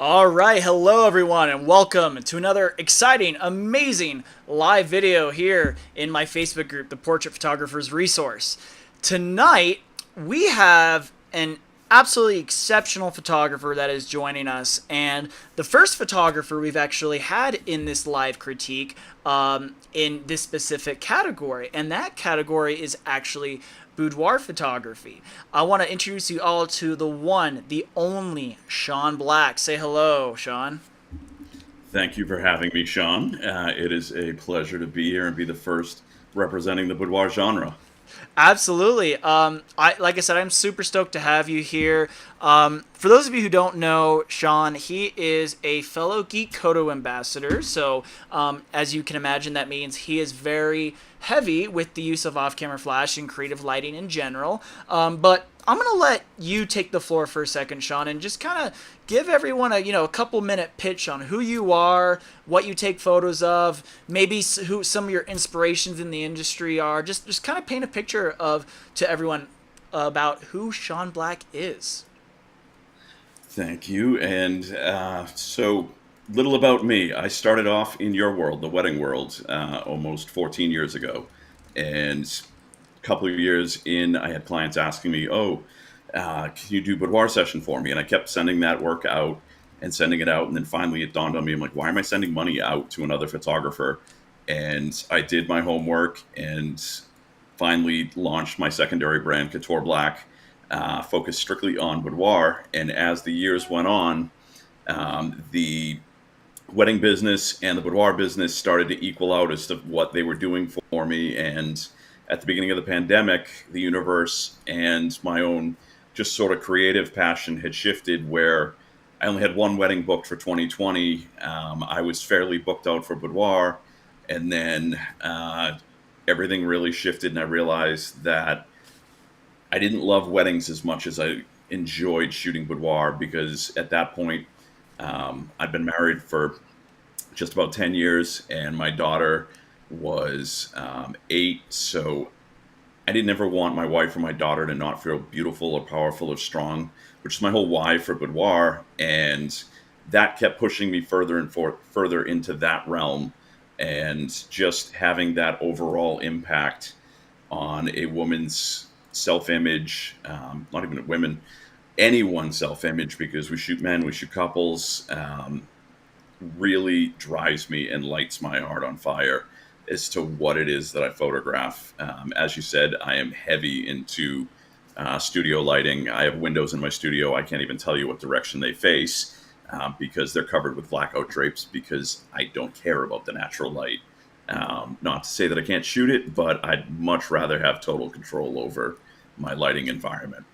All right, hello everyone, and welcome to another exciting, amazing live video here in my Facebook group, the Portrait Photographers Resource. Tonight, we have an absolutely exceptional photographer that is joining us, and the first photographer we've actually had in this live critique in this specific category, and that category is actually boudoir photography. I want to introduce you all to the one, the only Shawn Black. Say hello, Shawn. Thank you for having me, Shawn. It is a pleasure to be here and be the first representing the boudoir genre. Absolutely. Like I said, I'm super stoked to have you here. For those of you who don't know Shawn, he is a fellow Geek Koto ambassador. So, as you can imagine, that means he is very heavy with the use of off-camera flash and creative lighting in general. But I'm gonna let you take the floor for a second, Shawn, and just kind of give everyone a couple minute pitch on who you are, what you take photos of, maybe who some of your inspirations in the industry are. Just kind of paint a picture of to everyone about who Shawn Black is. Thank you. And little about me. I started off in your world, the wedding world, almost 14 years ago. And a couple of years in, I had clients asking me, can you do boudoir session for me? And I kept sending that work out and sending it out. And then finally it dawned on me, I'm like, why am I sending money out to another photographer? And I did my homework and finally launched my secondary brand, Couture Black, focused strictly on boudoir. And as the years went on, the wedding business and the boudoir business started to equal out as to what they were doing for me. And at the beginning of the pandemic, the universe and my own just sort of creative passion had shifted where I only had one wedding booked for 2020. I was fairly booked out for boudoir. And then everything really shifted, and I realized that I didn't love weddings as much as I enjoyed shooting boudoir because at that point, I'd been married for just about 10 years, and my daughter was 8. So I didn't ever want my wife or my daughter to not feel beautiful or powerful or strong, which is my whole why for boudoir. And that kept pushing me further and further into that realm. And just having that overall impact on a woman's self-image, not even a women, anyone's self-image, because we shoot men, we shoot couples, really drives me and lights my heart on fire as to what it is that I photograph. As you said, I am heavy into studio lighting. I have windows in my studio. I can't even tell you what direction they face because they're covered with blackout drapes because I don't care about the natural light. Not to say that I can't shoot it, but I'd much rather have total control over my lighting environment.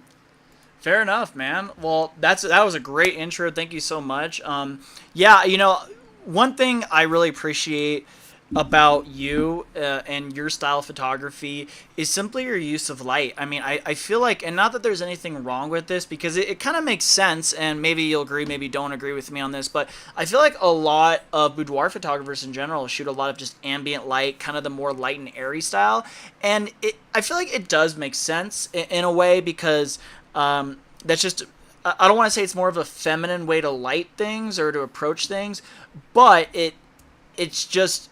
Fair enough, man. Well, that was a great intro. Thank you so much. Yeah, one thing I really appreciate about you and your style of photography is simply your use of light. I mean, I feel like, and not that there's anything wrong with this, because it kind of makes sense, and maybe you'll agree, maybe don't agree with me on this, but I feel like a lot of boudoir photographers in general shoot a lot of just ambient light, kind of the more light and airy style, and I feel like it does make sense in a way because that's just, I don't want to say it's more of a feminine way to light things or to approach things, but it's just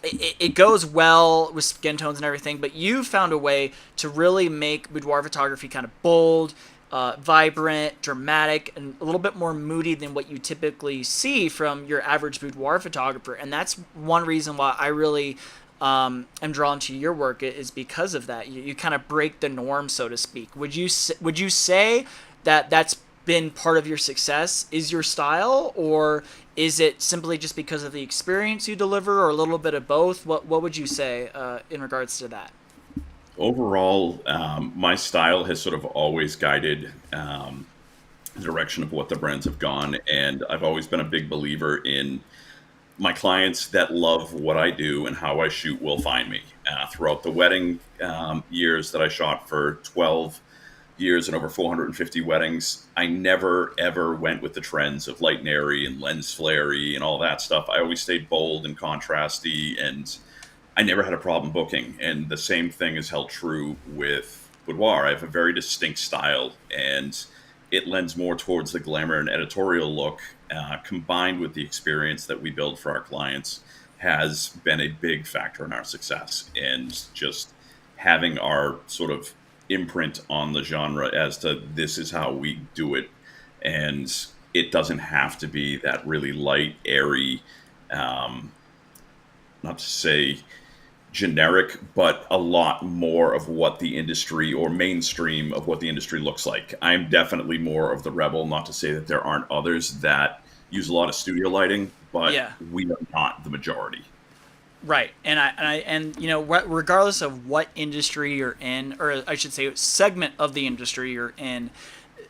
it goes well with skin tones and everything. But you found a way to really make boudoir photography kind of bold, vibrant, dramatic, and a little bit more moody than what you typically see from your average boudoir photographer. And that's one reason why I really am drawn to your work is because of that. You kind of break the norm, so to speak. Would you say that that's been part of your success? Is your style, or is it simply just because of the experience you deliver, or a little bit of both? What would you say in regards to that? Overall, my style has sort of always guided the direction of what the brands have gone, and I've always been a big believer in my clients that love what I do and how I shoot will find me. Throughout the wedding years that I shot for 12 years and over 450 weddings, I never ever went with the trends of light and airy and lens flary and all that stuff. I always stayed bold and contrasty, and I never had a problem booking. And the same thing is held true with boudoir. I have a very distinct style, and it lends more towards the glamour and editorial look, combined with the experience that we build for our clients, has been a big factor in our success. And just having our sort of imprint on the genre as to this is how we do it. And it doesn't have to be that really light, airy, um, not to say generic, but a lot more of what the industry or mainstream of what the industry looks like. I'm definitely more of the rebel, not to say that there aren't others that use a lot of studio lighting, but Yeah. we are not the majority. Right, and you know, regardless of what industry you're in, or I should say, segment of the industry you're in,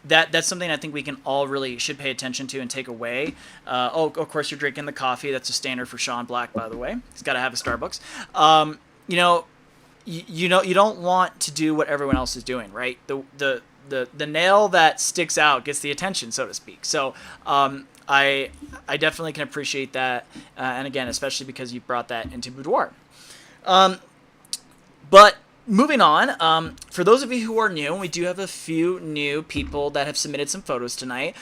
that's something I think we can all really should pay attention to and take away. Oh, of course, you're drinking the coffee. That's a standard for Shawn Black, by the way. He's got to have a Starbucks. You know, you don't want to do what everyone else is doing, right? The nail that sticks out gets the attention, so to speak. So I definitely can appreciate that, and again, especially because you brought that into boudoir. But moving on, for those of you who are new, we do have a few new people that have submitted some photos tonight.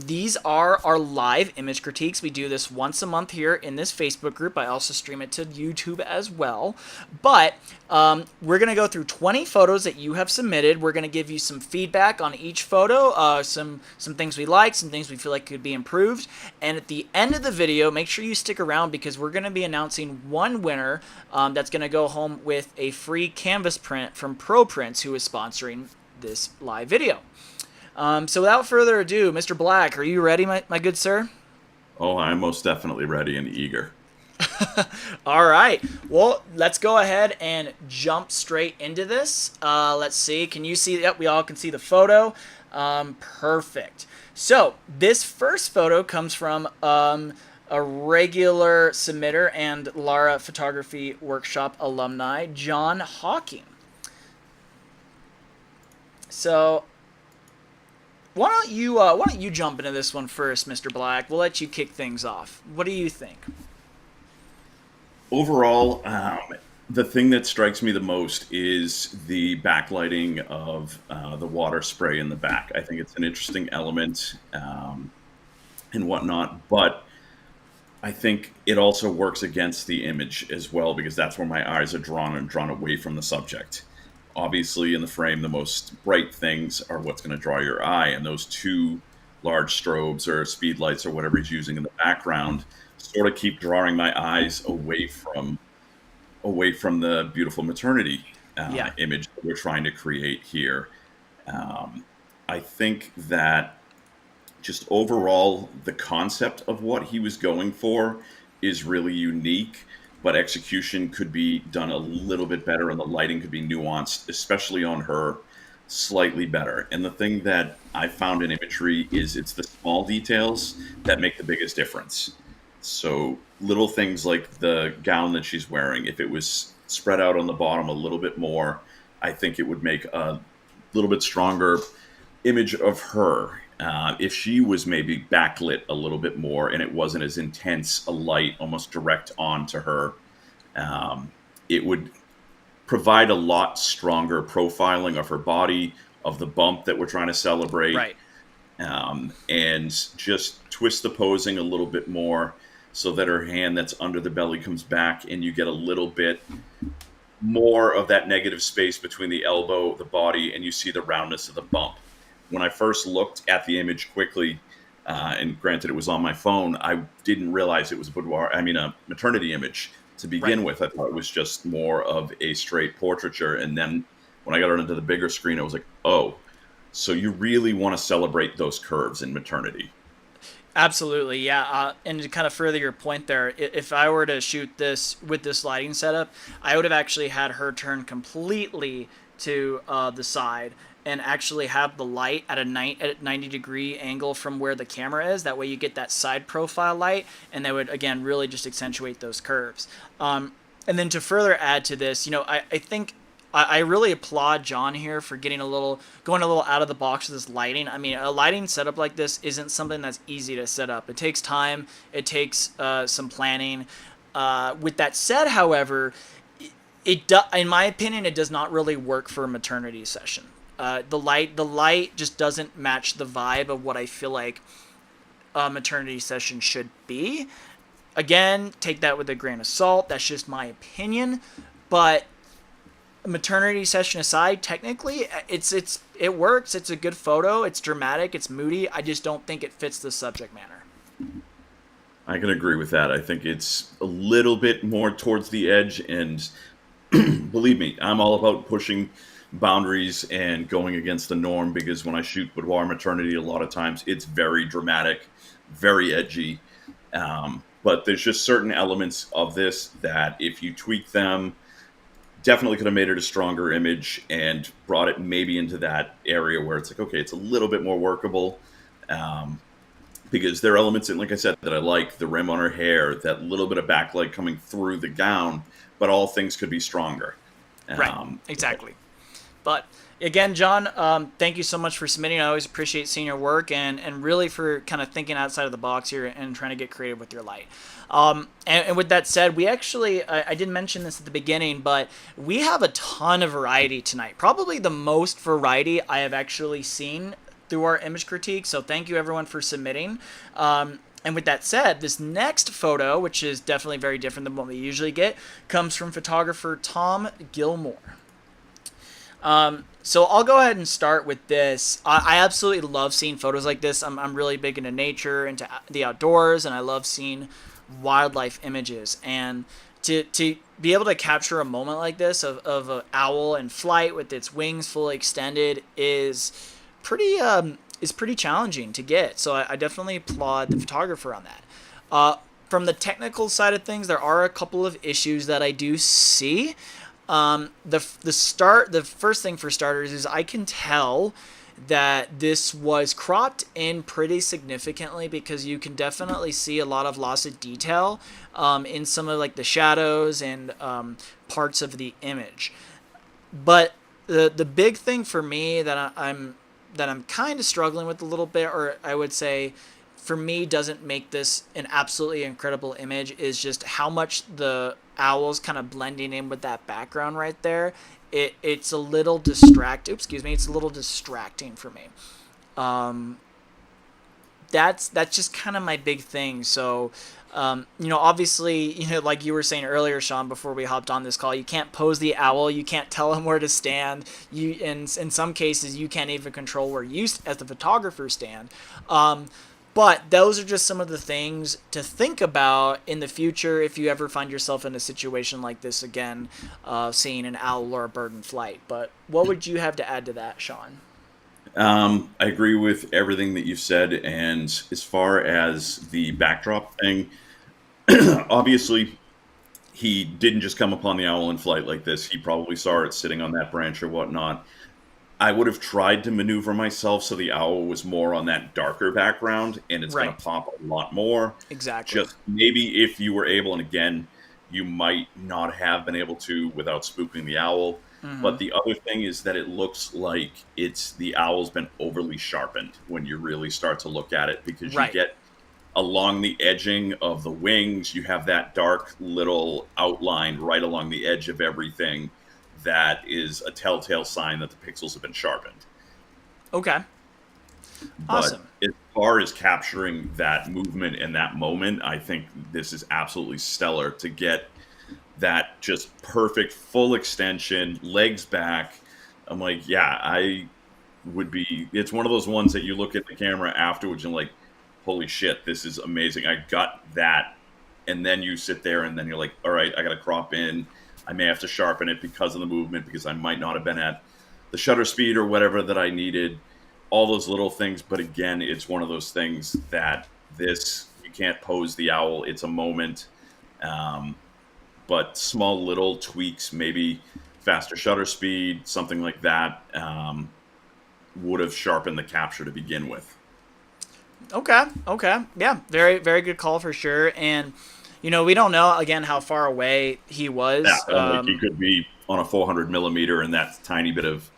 These are our live image critiques. We do this once a month here in this Facebook group. I also stream it to YouTube as well. But we're going to go through 20 photos that you have submitted. We're going to give you some feedback on each photo, some things we like, some things we feel like could be improved. And at the end of the video, make sure you stick around because we're going to be announcing one winner that's going to go home with a free canvas print from Pro Prints, who is sponsoring this live video. So without further ado, Mr. Black, are you ready, my good sir? Oh, I'm most definitely ready and eager. All right. Well, let's go ahead and jump straight into this. Let's see. Can you see? Yep, we all can see the photo. Perfect. So this first photo comes from a regular submitter and Lara Photography Workshop alumni, John Hawking. So why don't you jump into this one first, Mr. Black? We'll let you kick things off. What do you think? Overall, the thing that strikes me the most is the backlighting of the water spray in the back. I think it's an interesting element and whatnot, but I think it also works against the image as well because that's where my eyes are drawn and drawn away from the subject. Obviously, in the frame, the most bright things are what's going to draw your eye, and those two large strobes or speed lights or whatever he's using in the background sort of keep drawing my eyes away from the beautiful maternity Yeah. image that we're trying to create here. I think that just overall, the concept of what he was going for is really unique, but execution could be done a little bit better and the lighting could be nuanced, especially on her, slightly better. And the thing that I found in imagery is it's the small details that make the biggest difference. So little things like the gown that she's wearing, if it was spread out on the bottom a little bit more, I think it would make a little bit stronger image of her. If she was maybe backlit a little bit more and it wasn't as intense a light almost direct onto her, it would provide a lot stronger profiling of her body, of the bump that we're trying to celebrate, Right. and just twist the posing a little bit more so that her hand that's under the belly comes back and you get a little bit more of that negative space between the elbow, the body, and you see the roundness of the bump. When I first looked at the image quickly, and granted it was on my phone, I didn't realize it was a maternity image to Right. begin with. I thought it was just more of a straight portraiture. And then when I got it into the bigger screen, I was like, oh, so you really want to celebrate those curves in maternity. Absolutely, yeah. And to kind of further your point there, if I were to shoot this with this lighting setup, I would have actually had her turn completely to the side and actually have the light at a 90-degree angle from where the camera is. That way you get that side profile light, and that would, again, really just accentuate those curves. And then to further add to this, I think I really applaud John here for going a little out of the box with this lighting. I mean, a lighting setup like this isn't something that's easy to set up. It takes time. It takes some planning. With that said, however, in my opinion, it does not really work for a maternity session. The light just doesn't match the vibe of what I feel like a maternity session should be. Again, take that with a grain of salt. That's just my opinion. But maternity session aside, technically, it works. It's a good photo. It's dramatic. It's moody. I just don't think it fits the subject matter. I can agree with that. I think it's a little bit more towards the edge, and believe me, I'm all about pushing boundaries and going against the norm because when I shoot boudoir maternity, a lot of times it's very dramatic, very edgy. But there's just certain elements of this that if you tweak them, definitely could have made it a stronger image and brought it maybe into that area where it's like, okay, it's a little bit more workable. Um, because there are elements in, like I said, that I like the rim on her hair, that little bit of backlight coming through the gown, but all things could be stronger. Right. Um, Exactly. But again, John, thank you so much for submitting. I always appreciate seeing your work and really for kind of thinking outside of the box here and trying to get creative with your light. And with that said, we actually, I didn't mention this at the beginning, but we have a ton of variety tonight. Probably the most variety I have actually seen through our image critique. So thank you everyone for submitting. And with that said, this next photo, which is definitely very different than what we usually get, comes from photographer Tom Gilmore. So I'll go ahead and start with this. I absolutely love seeing photos like this. I'm really big into nature, into the outdoors, and I love seeing wildlife images. And to be able to capture a moment like this of an owl in flight with its wings fully extended is pretty challenging to get. So I definitely applaud the photographer on that. From the technical side of things, there are a couple of issues that I do see. The first thing for starters is I can tell that this was cropped in pretty significantly because you can definitely see a lot of loss of detail in some of like the shadows and parts of the image. But the big thing for me that I'm kind of struggling with a little bit, or I would say for me doesn't make this an absolutely incredible image, is just how much the owl's kind of blending in with that background right there. It's a little it's a little distracting for me. Um, that's just kind of my big thing. So, obviously, like you were saying earlier, Shawn, before we hopped on this call, you can't pose the owl. You can't tell him where to stand. In some cases, you can't even control where you, as the photographer, stand. But those are just some of the things to think about in the future if you ever find yourself in a situation like this again, seeing an owl or a bird in flight. But what would you have to add to that, Shawn? I agree with everything that you've said. And as far as the backdrop thing, obviously, he didn't just come upon the owl in flight like this. He probably saw it sitting on that branch or whatnot. I would have tried to maneuver myself so the owl was more on that darker background and it's going Right. to pop a lot more. Exactly. Just maybe if you were able, and again, you might not have been able to without spooking the owl. Mm-hmm. But the other thing is that it looks like the owl's been overly sharpened when you really start to look at it because you Right. get along the edging of the wings, you have that dark little outline right along the edge of everything that is a telltale sign that the pixels have been sharpened. Okay. But Awesome. as far as capturing that movement in that moment, I think this is absolutely stellar to get that just perfect full extension, legs back. I'm like, yeah, I would be. It's one of those ones that you look at the camera afterwards and like, holy shit, this is amazing. I got that. And then you sit there and then you're like, all right, I got to crop in. I may have to sharpen it because of the movement because I might not have been at the shutter speed or whatever that I needed. All those little things. But again, it's one of those things that you can't pose the owl. It's a moment. Um, but small little tweaks, maybe faster shutter speed, something like that, would have sharpened the capture to begin with. Okay. Okay. Yeah. Very, very good call for sure. And, we don't know, again, how far away he Yeah, was. like he could be on a 400 millimeter, and that tiny bit of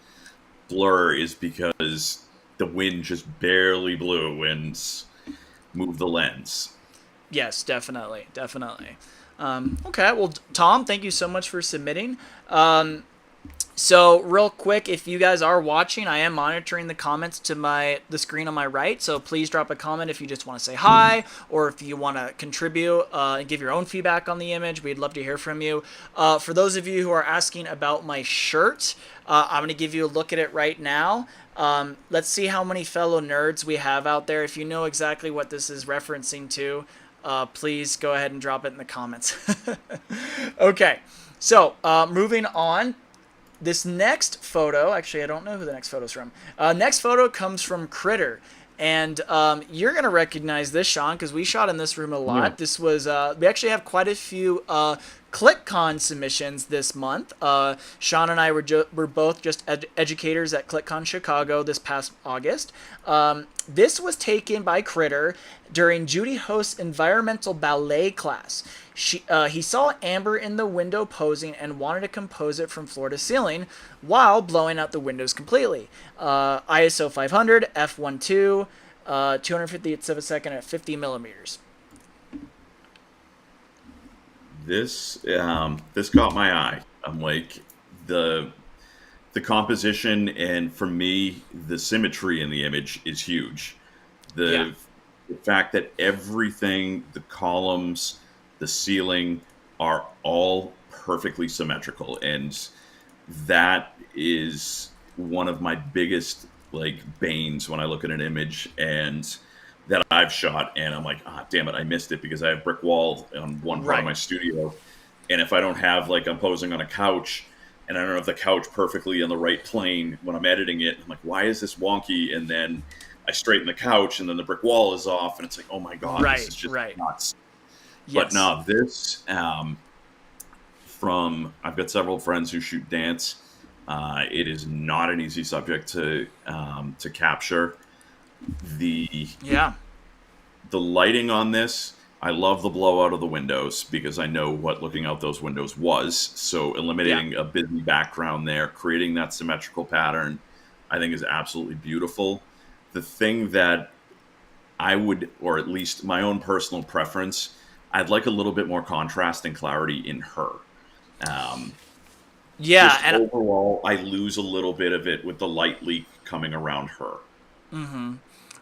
blur is because the wind just barely blew and moved the lens. Yes, definitely. Definitely. Okay. Well, Tom, thank you so much for submitting. Um, So real quick, if you guys are watching, I am monitoring the comments to the screen on my right. So please drop a comment if you just want to say hi, or if you want to contribute and give your own feedback on the image. We'd love to hear from you. For those of you who are asking about my shirt, I'm going to give you a look at it right now. Let's see how many fellow nerds we have out there. If you know exactly what this is referencing to, please go ahead and drop it in the comments. Okay, so moving on. This next photo, actually, I don't know who the next photo is from. Next photo comes from Critter. And you're going to recognize this, Shawn, because we shot in this room a Yeah. lot. This was, we actually have quite a few ClickCon submissions this month. Shawn and I were both just educators at ClickCon Chicago this past August. This was taken by Critter during Judy Host's environmental ballet class. He saw Amber in the window posing and wanted to compose it from floor to ceiling while blowing out the windows completely. ISO 500, f1.2, 250 of a second at 50 millimeters. This caught my eye. I'm like the the composition, and for me, the symmetry in the image is huge. Yeah, The the fact that everything, the columns, the ceiling are all perfectly symmetrical, and that is one of my biggest like banes when I look at an image and that I've shot and I'm like, ah, damn it, I missed it because I have brick wall on one part of right, my studio, and if I don't have like I'm posing on a couch and I don't have the couch perfectly on the right plane when I'm editing it, I'm like, why is this wonky? And then I straighten the couch and then the brick wall is off and it's like, oh my god, this right, is just right. nuts. But Yes. no, this from I've got several friends who shoot dance. It is not an easy subject to capture. The Yeah, the lighting on this, I love the blowout of the windows because I know what looking out those windows was. So yeah. eliminating a busy background there, creating that symmetrical pattern, I think is absolutely beautiful. The thing that I would, or at least my own personal preference, I'd like a little bit more contrast and clarity in her. Um, Yeah, just and overall, I lose a little bit of it with the light leak coming around her.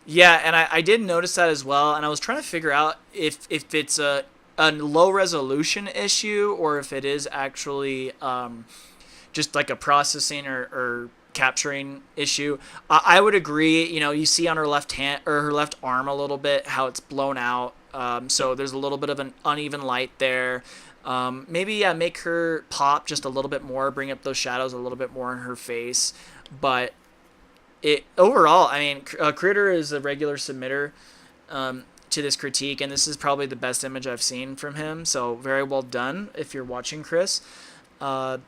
yeah, and I did notice that as well, and I was trying to figure out if it's a low resolution issue or if it is actually just like a processing or capturing issue. I would agree. You know, you see on her left hand or her left arm a little bit how it's blown out. So there's a little bit of an uneven light there. Maybe yeah, make her pop just a little bit more, bring up those shadows a little bit more in her face. But it overall, I mean, Critter is a regular submitter to this critique, and this is probably the best image I've seen from him. So very well done if you're watching, Chris. Uh,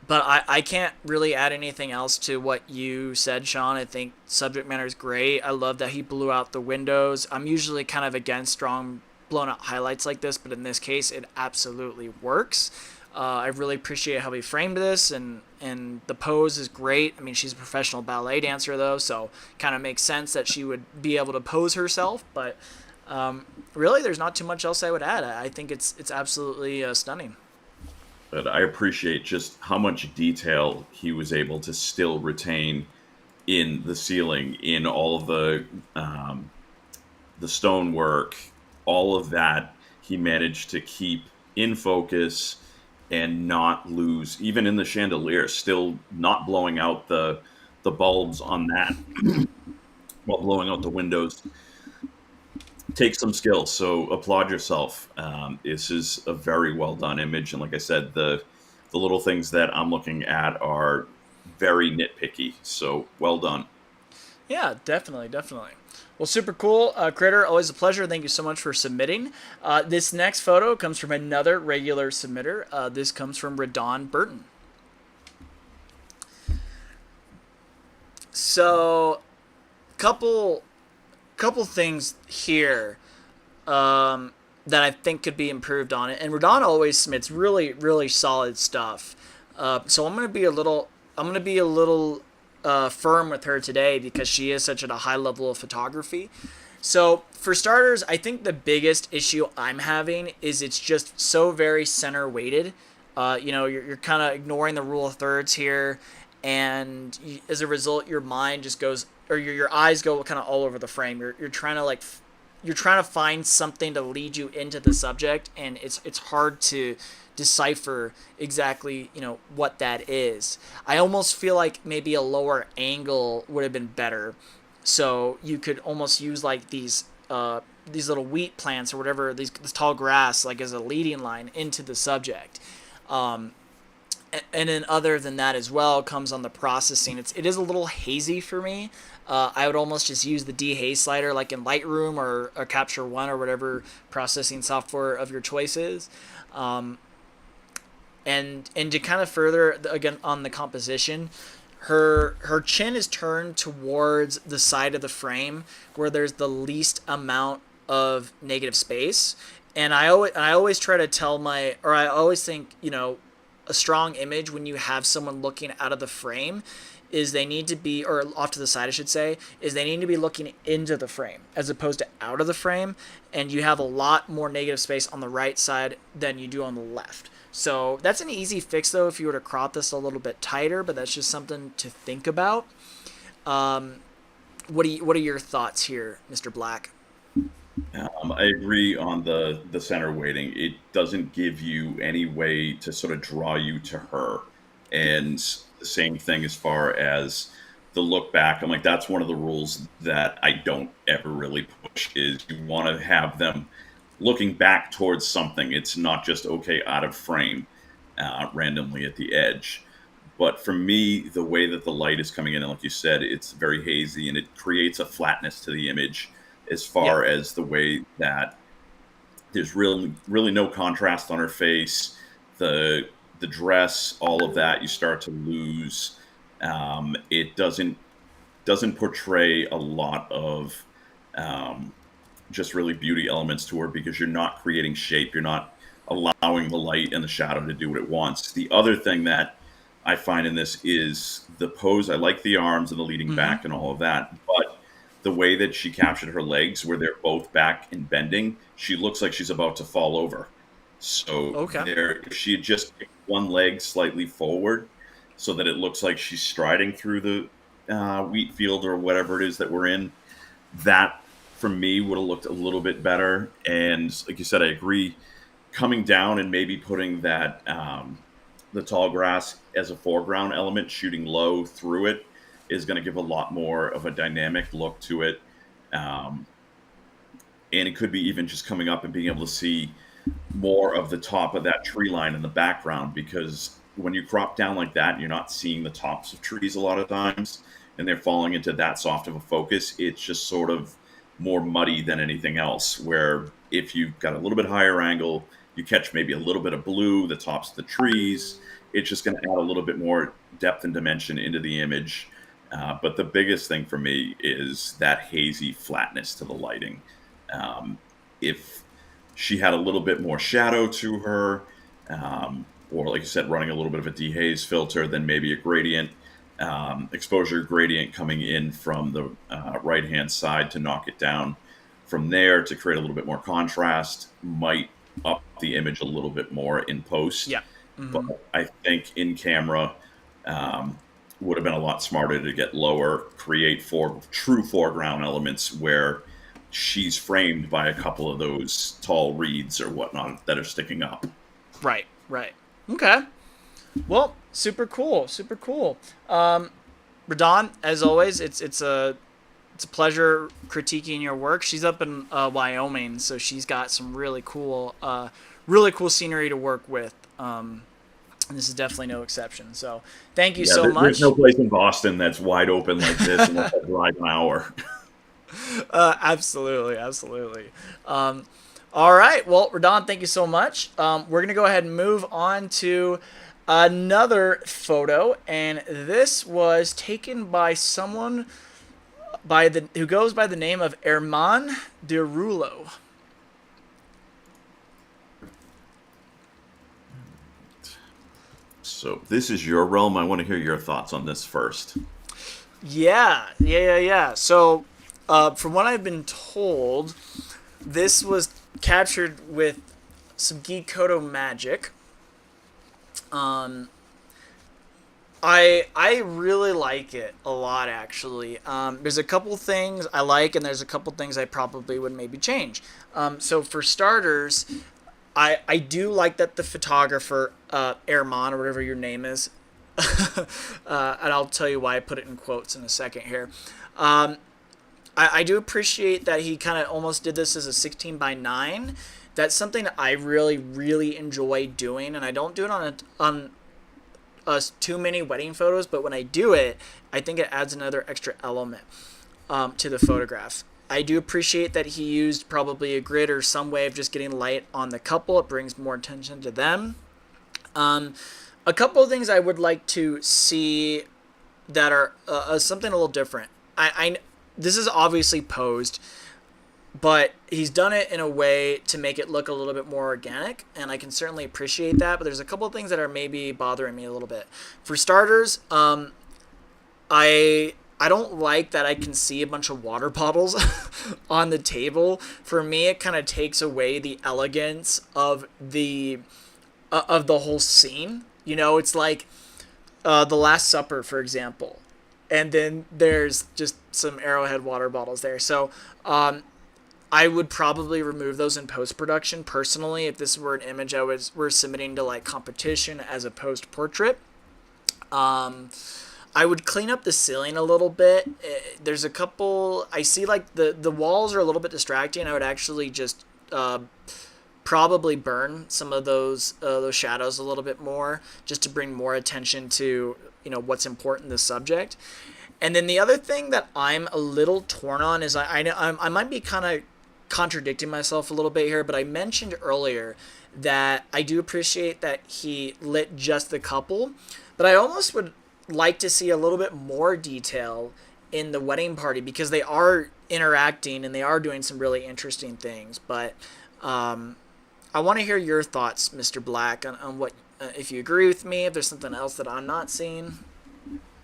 but I can't really add anything else to what you said, Shawn. I think subject matter is great. I love that he blew out the windows. I'm usually kind of against strong blown out highlights like this, but in this case, it absolutely works. I really appreciate how he framed this, and the pose is great. I mean, she's a professional ballet dancer though, so kind of makes sense that she would be able to pose herself. But really, there's not too much else I would add. I think it's absolutely stunning. But I appreciate just how much detail he was able to still retain in the ceiling, in all of the stonework, all of that. He managed to keep in focus and not lose, even in the chandelier, still not blowing out the bulbs on that while blowing out the windows. Take some skill, so applaud yourself. This is a very well done image, and like I said, the little things that I'm looking at are very nitpicky. So well done. Yeah, definitely, definitely. Well, super cool. Critter, always a pleasure. Thank you so much for submitting. This next photo comes from another regular submitter. This comes from Radon Burton. So, couple couple things here that I think could be improved on it. And Radon always submits really, really solid stuff. So I'm gonna be a little firm with her today because she is such at a high level of photography. So for starters, I think the biggest issue I'm having is it's just so very center weighted. You're kind of ignoring the rule of thirds here, and as a result, your mind just goes, or your eyes go kind of all over the frame. You're trying to you're trying to find something to lead you into the subject, and it's hard to decipher exactly what that is. I almost feel like maybe a lower angle would have been better, so you could almost use like these little wheat plants or whatever, this tall grass, like as a leading line into the subject. Um, and then other than that as well comes on the processing. It is a little hazy for me. I would almost just use the dehaze slider like in Lightroom or Capture One or whatever processing software of your choice is. Um, and to kind of further again on the composition, her chin is turned towards the side of the frame where there's the least amount of negative space. And I always try to tell I always think, a strong image when you have someone looking out of the frame is they need to be, or off to the side, I should say, is they need to be looking into the frame as opposed to out of the frame. And you have a lot more negative space on the right side than you do on the left. So that's an easy fix, though, if you were to crop this a little bit tighter, but that's just something to think about. Um, what are your thoughts here, Mr. Black? I agree on the center weighting. It doesn't give you any way to sort of draw you to her, and the same thing as far as the look back. I'm like, that's one of the rules that I don't ever really push. Is you want to have them looking back towards something. It's not just okay out of frame, randomly at the edge. But for me, the way that the light is coming in, and like you said, it's very hazy and it creates a flatness to the image as Yep. far as the way that there's really no contrast on her face. The dress, all of that, you start to lose. It doesn't portray a lot of um, just really beauty elements to her because you're not creating shape. You're not allowing the light and the shadow to do what it wants. The other thing that I find in this is the pose. I like the arms and the leading Mm-hmm. back and all of that, but the way that she captured her legs, where they're both back and bending, she looks like she's about to fall over. So Okay. if she had just kicked one leg slightly forward, so that it looks like she's striding through the wheat field or whatever it is that we're in, that for me would have looked a little bit better. And like you said, I agree. Coming down and maybe putting that the tall grass as a foreground element, shooting low through it, is going to give a lot more of a dynamic look to it. Um, and it could be even just coming up and being able to see more of the top of that tree line in the background, because when you crop down like that, you're not seeing the tops of trees a lot of times, and they're falling into that soft of a focus. It's just sort of more muddy than anything else. Where if you've got a little bit higher angle, you catch maybe a little bit of blue, the tops of the trees. It's just going to add a little bit more depth and dimension into the image. But the biggest thing for me is that hazy flatness to the lighting. Um, if she had a little bit more shadow to her, or like you said, running a little bit of a dehaze filter, then maybe a gradient, exposure gradient coming in from the right hand side to knock it down from there to create a little bit more contrast, might up the image a little bit more in post. Yeah. But Mm-hmm. I think in camera, um, would have been a lot smarter to get lower, create true foreground elements where she's framed by a couple of those tall reeds or whatnot that are sticking up. Right. Right. Okay. Well, super cool. Super cool. Radon, as always, it's a pleasure critiquing your work. She's up in Wyoming, so she's got some really cool scenery to work with. And this is definitely no exception. So thank you Yeah, so there's no much. place in Boston that's wide open like this unless I drive an hour. Absolutely, absolutely. Um, all right. Well, Radon, thank you so much. We're gonna go ahead and move on to another photo, and this was taken by someone who goes by the name of Herman Derulo. So this is your realm. I want to hear your thoughts on this first. Yeah. So, from what I've been told, this was captured with some Geekoto magic. Um, I really like it a lot actually. There's a couple things I like, and there's a couple things I probably would maybe change. So for starters, I do like that the photographer, Airmon or whatever your name is, and I'll tell you why I put it in quotes in a second here. Um, I do appreciate that he kind of almost did this as a 16 by 9. That's something that I really, really enjoy doing, and I don't do it on too many wedding photos, but when I do it, I think it adds another extra element to the photograph. I do appreciate that he used probably a grid or some way of just getting light on the couple. It brings more attention to them. Um, a couple of things I would like to see that are something a little different. I this is obviously posed, but he's done it in a way to make it look a little bit more organic, and I can certainly appreciate that. But there's a couple of things that are maybe bothering me a little bit. For starters, I don't like that I can see a bunch of water bottles on the table. For me, it kind of takes away the elegance of the whole scene. You know, it's like the Last Supper, for example, and then there's just some Arrowhead water bottles there. So I would probably remove those in post production personally if this were an image were submitting to like competition as a post portrait. Um, I would clean up the ceiling a little bit. There's a couple I see like the walls are a little bit distracting. I would actually just probably burn some of those shadows a little bit more just to bring more attention to what's important in the subject. And then the other thing that I'm a little torn on is I might be kind of contradicting myself a little bit here, but I mentioned earlier that I do appreciate that he lit just the couple, but I almost would like to see a little bit more detail in the wedding party because they are interacting and they are doing some really interesting things. But I want to hear your thoughts, Mr. Black, on what if you agree with me, if there's something else that I'm not seeing.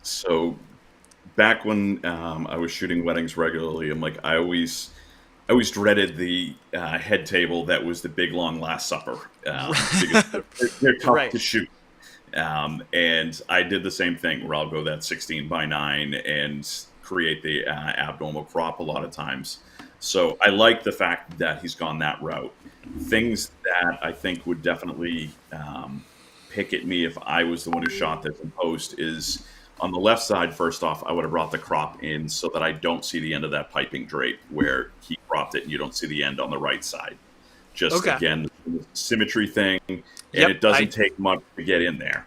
So back when I was shooting weddings regularly, I always dreaded the head table that was the big long Last Supper because they're tough Right. to shoot. And I did the same thing where I'll go that 16 by 9 and create the abnormal crop a lot of times. So I like the fact that he's gone that route. Things that I think would definitely pick at me if I was the one who shot this in post is on the left side. First off, I would have brought the crop in so that I don't see the end of that piping drape where he cropped it and you don't see the end on the right side. Just Okay. again, the symmetry thing, and Yep. it doesn't take much to get in there.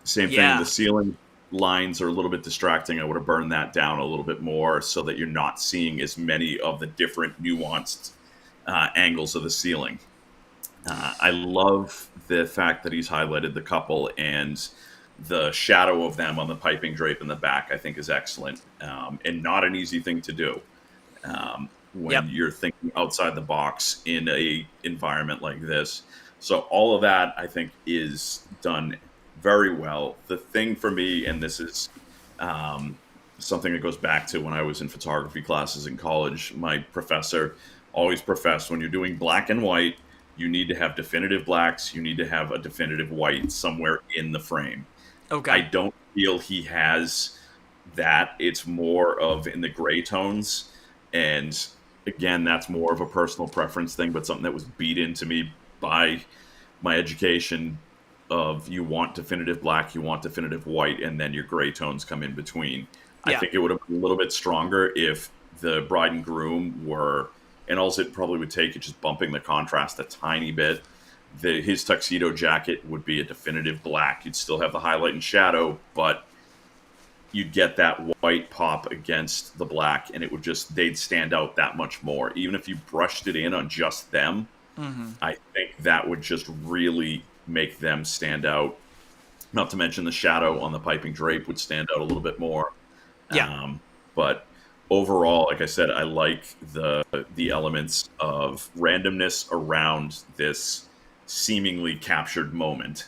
Same thing, the Yeah. ceiling lines are a little bit distracting. I would have burned that down a little bit more so that you're not seeing as many of the different nuanced angles of the ceiling. I love the fact that he's highlighted the couple and the shadow of them on the piping drape in the back, I think is excellent and not an easy thing to do Yep. when you're thinking outside the box in a environment like this. So all of that, I think, is done very well. The thing for me, and this is something that goes back to when I was in photography classes in college, my professor always professed when you're doing black and white, you need to have definitive blacks, you need to have a definitive white somewhere in the frame. I Okay. don't feel he has that. It's more of in the gray tones. And again, that's more of a personal preference thing, but something that was beat into me by my education of you want definitive black, you want definitive white, and then your gray tones come in between. I Yeah. think it would have been a little bit stronger if the bride and groom were, and also it probably would take it just bumping the contrast a tiny bit. His tuxedo jacket would be a definitive black. You'd still have the highlight and shadow, but you'd get that white pop against the black, and it would just, they'd stand out that much more. Even if you brushed it in on just them, Mm-hmm. I think that would just really make them stand out. Not to mention the shadow on the piping drape would stand out a little bit more. Yeah. But overall, like I said, I like the elements of randomness around this seemingly captured moment.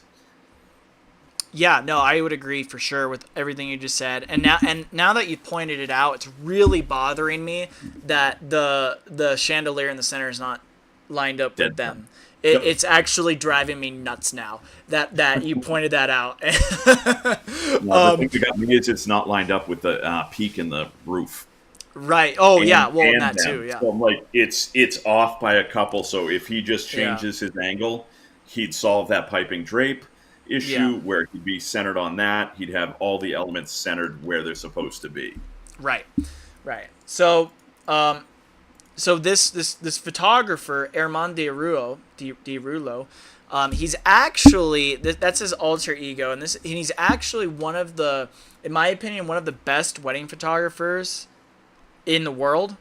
Yeah, no, I would agree for sure with everything you just said. And now that you've pointed it out, it's really bothering me that the chandelier in the center is not lined up with Dead. them. Yep. It's actually driving me nuts now that you pointed that out. Now, the thing that got me is it's not lined up with the peak in the roof Right. Oh yeah. and Well, and that too. them. Yeah. So I'm like, it's off by a couple. So if he just Yeah. changes his angle, he'd solve that piping drape Yeah. issue where he'd be centered on that. He'd have all the elements centered where they're supposed to be. Right. Right. So this photographer Armand de Rulo, he's actually that's his alter ego, and he's actually one of the, in my opinion, one of the best wedding photographers in the world.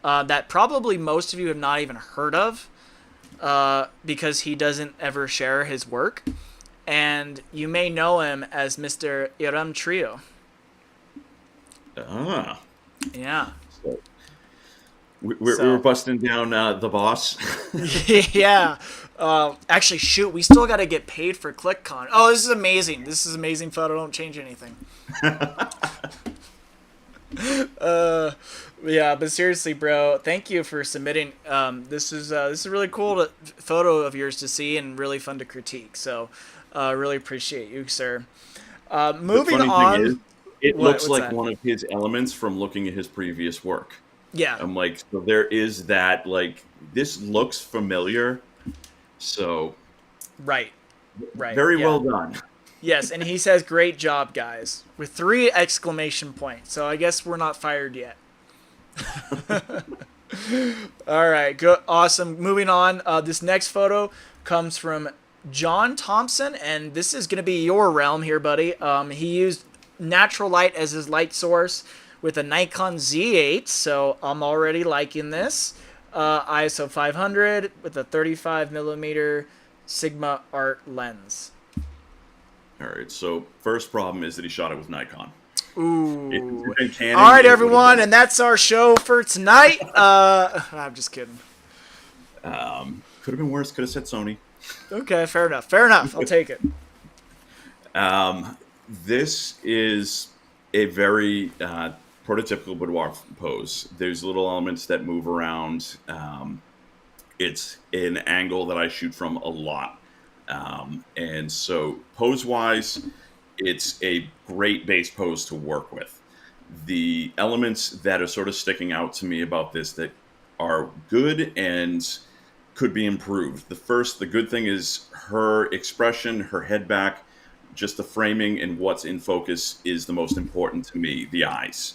That probably most of you have not even heard of, because he doesn't ever share his work, and you may know him as Mr. Iram Trio. Ah. Yeah. So we were So busting down the boss. yeah. Actually, shoot, we still got to get paid for ClickCon. Oh, this is amazing. This is amazing photo. Don't change anything. Yeah, but seriously, bro, thank you for submitting. This is a really cool photo of yours to see and really fun to critique. So, really appreciate you, sir. The Moving funny thing is, on. it looks What's like that? one of his elements from looking at his previous work. Yeah. I'm like, so there is that, like, this looks familiar. So Right. Right. very Yeah. well done. Yes, and he says, "Great job, guys," with 3 exclamation points. So I guess we're not fired yet. All right, good, awesome. Moving on. This next photo comes from John Thompson, and this is going to be your realm here, buddy. He used natural light as his light source with a Nikon Z8, so I'm already liking this. ISO 500 with a 35 millimeter Sigma Art lens. All right. So first problem is that he shot it with Nikon. If it Ooh. had been Canon, All right, it would have everyone, been. and that's our show for tonight. I'm just kidding. Could have been worse. Could have said Sony. Okay, fair enough. Fair enough. I'll take it. This is a very prototypical boudoir pose. There's little elements that move around. It's an angle that I shoot from a lot. And so pose-wise, it's a great base pose to work with. The elements that are sort of sticking out to me about this that are good and could be improved. The good thing is her expression, her head back, just the framing and what's in focus is the most important to me, the eyes.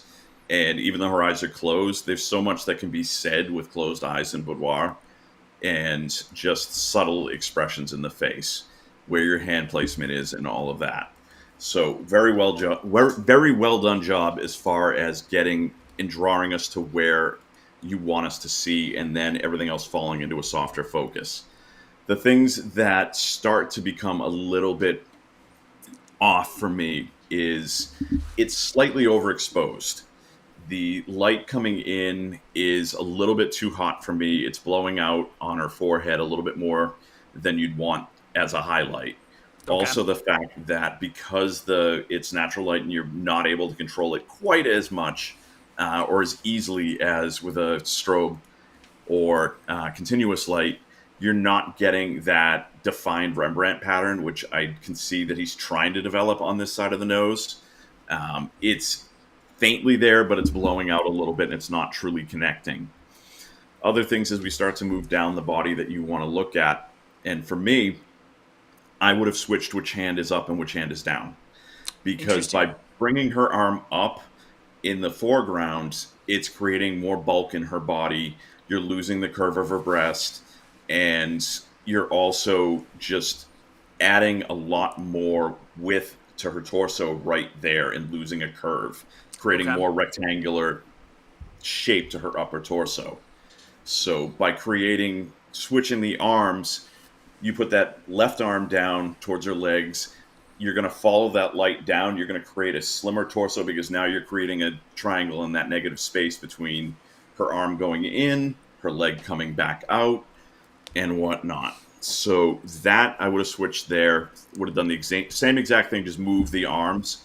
And even though her eyes are closed, there's so much that can be said with closed eyes in boudoir and just subtle expressions in the face, where your hand placement is and all of that. So very well done job as far as getting and drawing us to where you want us to see, and then everything else falling into a softer focus. The things that start to become a little bit off for me is it's slightly overexposed. The light coming in is a little bit too hot for me. It's blowing out on her forehead a little bit more than you'd want as a highlight. Okay. Also, the fact that because it's natural light and you're not able to control it quite as much or as easily as with a strobe or continuous light, you're not getting that defined Rembrandt pattern, which I can see that he's trying to develop on this side of the nose. It's faintly there, but it's blowing out a little bit and it's not truly connecting. Other things as we start to move down the body that you want to look at. And for me, I would have switched which hand is up and which hand is down. Because Interesting. by bringing her arm up in the foreground, it's creating more bulk in her body. You're losing the curve of her breast. And you're also just adding a lot more width to her torso right there and losing a curve, creating Okay. more rectangular shape to her upper torso. So by switching the arms, you put that left arm down towards her legs. You're going to follow that light down. You're going to create a slimmer torso because now you're creating a triangle in that negative space between her arm going in, her leg coming back out, and whatnot. So that I would have switched there. Would have done the same exact thing, just move the arms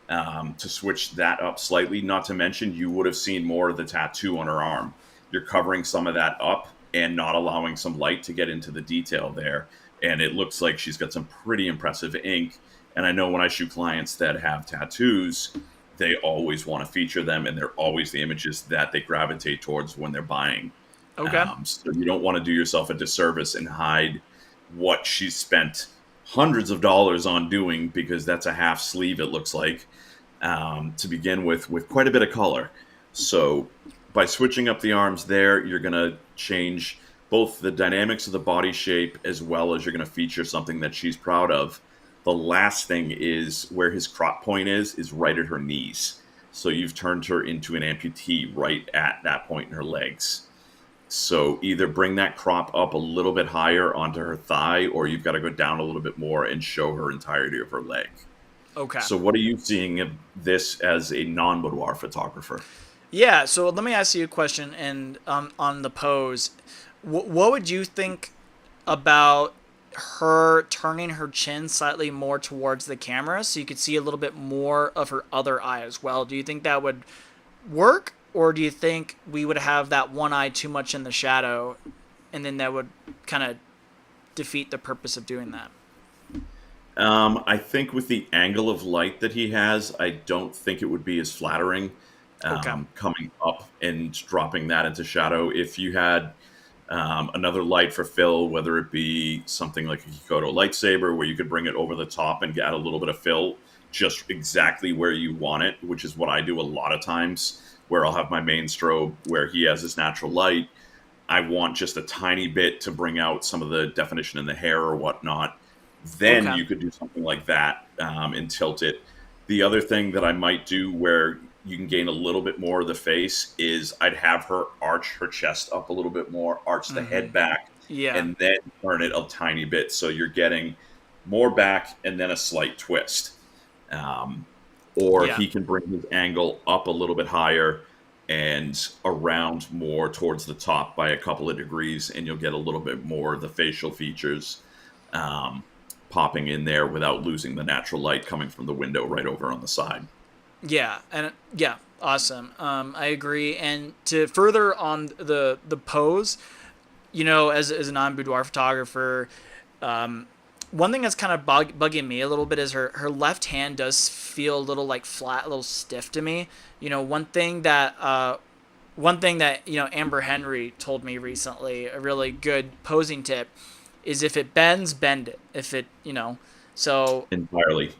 to switch that up slightly. Not to mention, you would have seen more of the tattoo on her arm. You're covering some of that up, and not allowing some light to get into the detail there. And it looks like she's got some pretty impressive ink. And I know when I shoot clients that have tattoos, they always want to feature them, and they're always the images that they gravitate towards when they're buying. Okay. So you don't want to do yourself a disservice and hide what she's spent hundreds of dollars on doing, because that's a half sleeve, it looks like, to begin with quite a bit of color. So by switching up the arms there, you're going to change both the dynamics of the body shape, as well as you're going to feature something that she's proud of. The last thing is where his crop point is right at her knees. So you've turned her into an amputee right at that point in her legs. So either bring that crop up a little bit higher onto her thigh, or you've got to go down a little bit more and show her entirety of her leg. Okay. So what are you seeing of this as a non-boudoir photographer? Yeah, so let me ask you a question, and on the pose, what would you think about her turning her chin slightly more towards the camera so you could see a little bit more of her other eye as well? Do you think that would work, or do you think we would have that one eye too much in the shadow, and then that would kind of defeat the purpose of doing that? I think with the angle of light that he has, I don't think it would be as flattering, Okay. coming up and dropping that into shadow. If you had another light for fill, whether it be something like a Kikoto lightsaber, where you could bring it over the top and get a little bit of fill just exactly where you want it, which is what I do a lot of times, where I'll have my main strobe where he has his natural light. I want just a tiny bit to bring out some of the definition in the hair or whatnot. Then Okay. you could do something like that, and tilt it. The other thing that I might do where you can gain a little bit more of the face is I'd have her arch her chest up a little bit more, arch the Mm-hmm. head back, Yeah. and then turn it a tiny bit. So you're getting more back and then a slight twist. Um, or Yeah. he can bring his angle up a little bit higher and around more towards the top by a couple of degrees, and you'll get a little bit more of the facial features um, popping in there without losing the natural light coming from the window right over on the side. Yeah, and yeah, awesome. I agree. And to further on the pose, as a non boudoir photographer, one thing that's kind of bugging me a little bit is her left hand does feel a little like flat, a little stiff to me. One thing that Amber Henry told me recently, a really good posing tip, is if it bends, bend it. If it, so Entirely.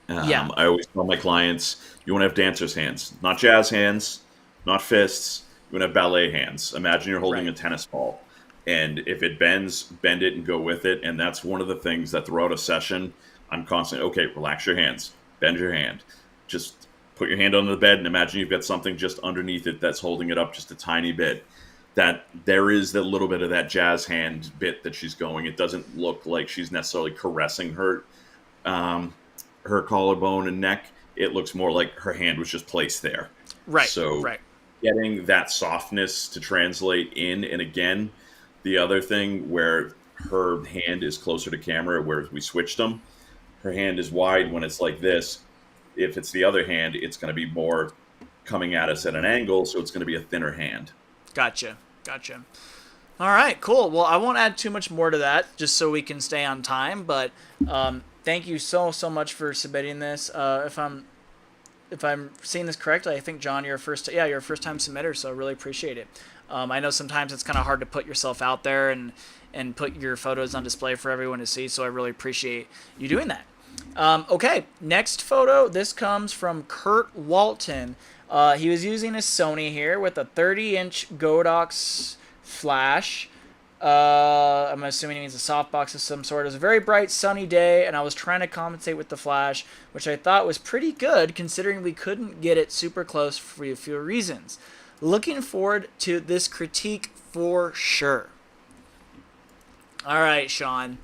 yeah, I always tell my clients, you want to have dancer's hands, not jazz hands, not fists. You want to have ballet hands. Imagine you're holding right, a tennis ball. And if it bends, bend it and go with it. And that's one of the things that throughout a session, I'm constantly, okay, relax your hands, bend your hand. Just put your hand under the bed and imagine you've got something just underneath it that's holding it up just a tiny bit. That there is a little bit of that jazz hand bit that she's going. It doesn't look like she's necessarily caressing um, her collarbone and neck. It looks more like her hand was just placed there. right, So right. getting that softness to translate in, and again, the other thing where her hand is closer to camera, where we switched them, her hand is wide when it's like this. If it's the other hand, it's going to be more coming at us at an angle, so it's going to be a thinner hand. Gotcha, gotcha. All right, cool. Well, I won't add too much more to that, just so we can stay on time. But thank you so much for submitting this. If I'm seeing this correctly, I think John, you're a first time submitter, so I really appreciate it. I know sometimes it's kind of hard to put yourself out there and put your photos on display for everyone to see, so I really appreciate you doing that. Okay, next photo. This comes from Kurt Walton. He was using a Sony here with a 30-inch Godox flash. I'm assuming it means a softbox of some sort. It was a very bright, sunny day, and I was trying to compensate with the flash, which I thought was pretty good considering we couldn't get it super close for a few reasons. Looking forward to this critique for sure. All right, Shawn.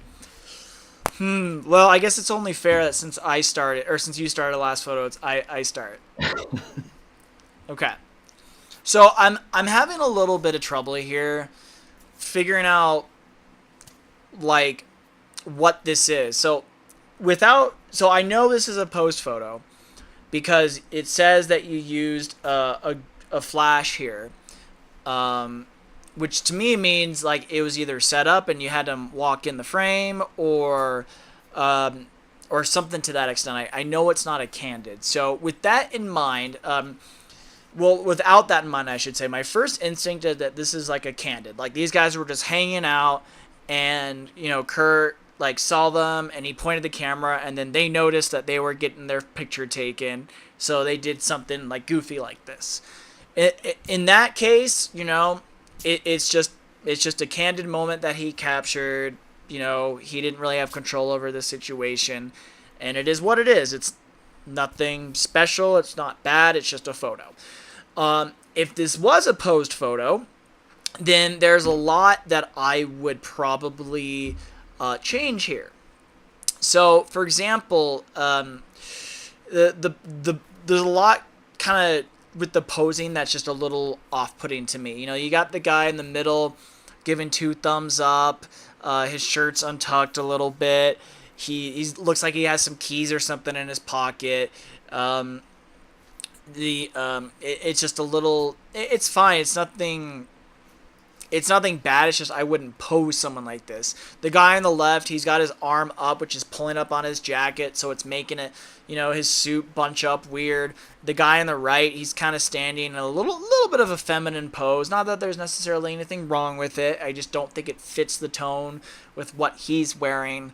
Well, I guess it's only fair that since you started the last photo, I start. Okay. So I'm having a little bit of trouble here figuring out like what this is. So I know this is a post photo because it says that you used a flash here. which to me means like it was either set up and you had to walk in the frame, um, or something to that extent. I know it's not a candid. So with that in mind, well, without that in mind, I should say, my first instinct is that this is like a candid. Like these guys were just hanging out, and Kurt like saw them, and he pointed the camera, and then they noticed that they were getting their picture taken, so they did something like goofy like this. In that case, it's just a candid moment that he captured. He didn't really have control over the situation, and it is what it is. It's nothing special. It's not bad. It's just a photo. If this was a posed photo, then there's a lot that I would probably change here. So, for example, there's a lot kind of with the posing that's just a little off-putting to me. You got the guy in the middle giving two thumbs up. His shirt's untucked a little bit. He looks like he has some keys or something in his pocket. It's just a little. It's fine. It's nothing bad. It's just I wouldn't pose someone like this. The guy on the left, he's got his arm up, which is pulling up on his jacket, so it's making it, his suit bunch up weird. The guy on the right, he's kind of standing in a little bit of a feminine pose. Not that there's necessarily anything wrong with it. I just don't think it fits the tone with what he's wearing.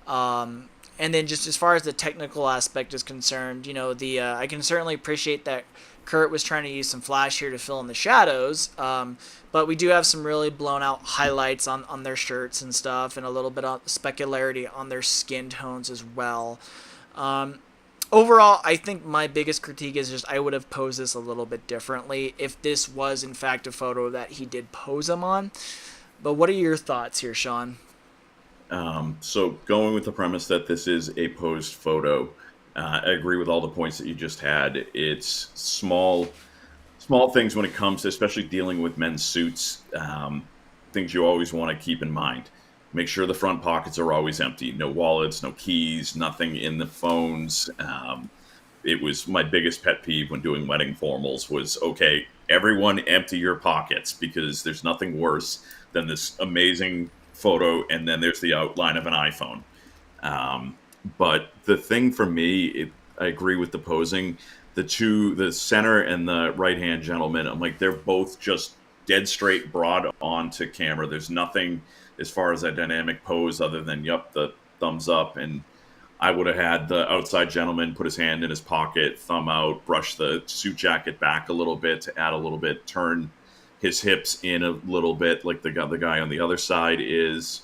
And then just as far as the technical aspect is concerned, I can certainly appreciate that Kurt was trying to use some flash here to fill in the shadows. But we do have some really blown out highlights on their shirts and stuff, and a little bit of specularity on their skin tones as well. Overall, I think my biggest critique is just I would have posed this a little bit differently if this was in fact a photo that he did pose him on. But what are your thoughts here, Shawn? So going with the premise that this is a posed photo, I agree with all the points that you just had. It's small things when it comes to especially dealing with men's suits. Things you always want to keep in mind. Make sure the front pockets are always empty. No wallets, no keys, nothing in the phones. It was my biggest pet peeve when doing wedding formals was, okay, everyone empty your pockets, because there's nothing worse than this amazing photo and then there's the outline of an iPhone. But the thing for me, I agree with the posing. The center and the right hand gentleman, I'm like, they're both just dead straight, broad onto camera. There's nothing as far as a dynamic pose other than, yep, the thumbs up. And I would have had the outside gentleman put his hand in his pocket, thumb out, brush the suit jacket back a little bit to add a little bit, turn his hips in a little bit, like the guy on the other side is.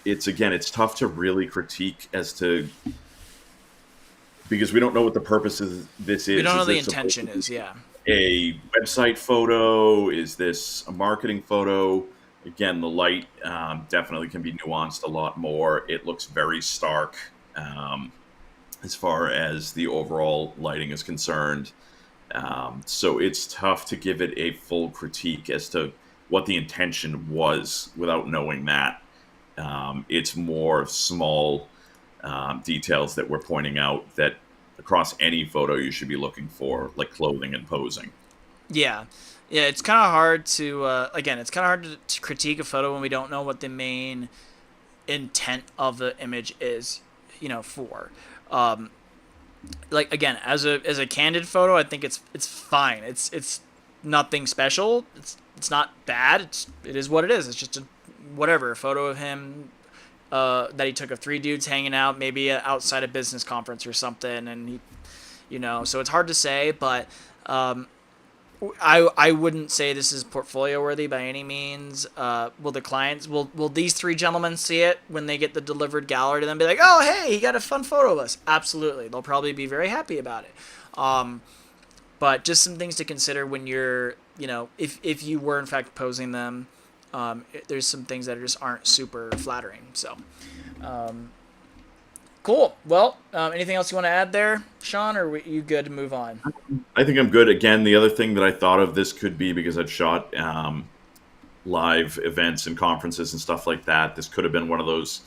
It's tough to really critique as to, because we don't know what the purpose of this We is. don't know Is the this supposed intention to be is, yeah. a website photo? Is this a marketing photo? Again, the light definitely can be nuanced a lot more. It looks very stark as far as the overall lighting is concerned. So it's tough to give it a full critique as to what the intention was without knowing that. It's more small details that we're pointing out that across any photo you should be looking for, like clothing and posing. Yeah. Yeah, it's kind of hard to, again, it's kind of hard to critique a photo when we don't know what the main intent of the image is, for. Um, like again, as a candid photo, I think it's fine. It's nothing special. It's not bad. It is what it is. It's just a whatever a photo of him that he took of three dudes hanging out, maybe outside a business conference or something, and so it's hard to say, but I wouldn't say this is portfolio worthy by any means. Will these three gentlemen see it when they get the delivered gallery to them? Be like, oh hey, he got a fun photo of us. Absolutely, they'll probably be very happy about it. But just some things to consider when you're, if you were in fact posing them. There's some things that just aren't super flattering. So, cool. Well, anything else you want to add there, Shawn, or are you good to move on? I think I'm good. Again, the other thing that I thought of, this could be because I've shot live events and conferences and stuff like that. This could have been one of those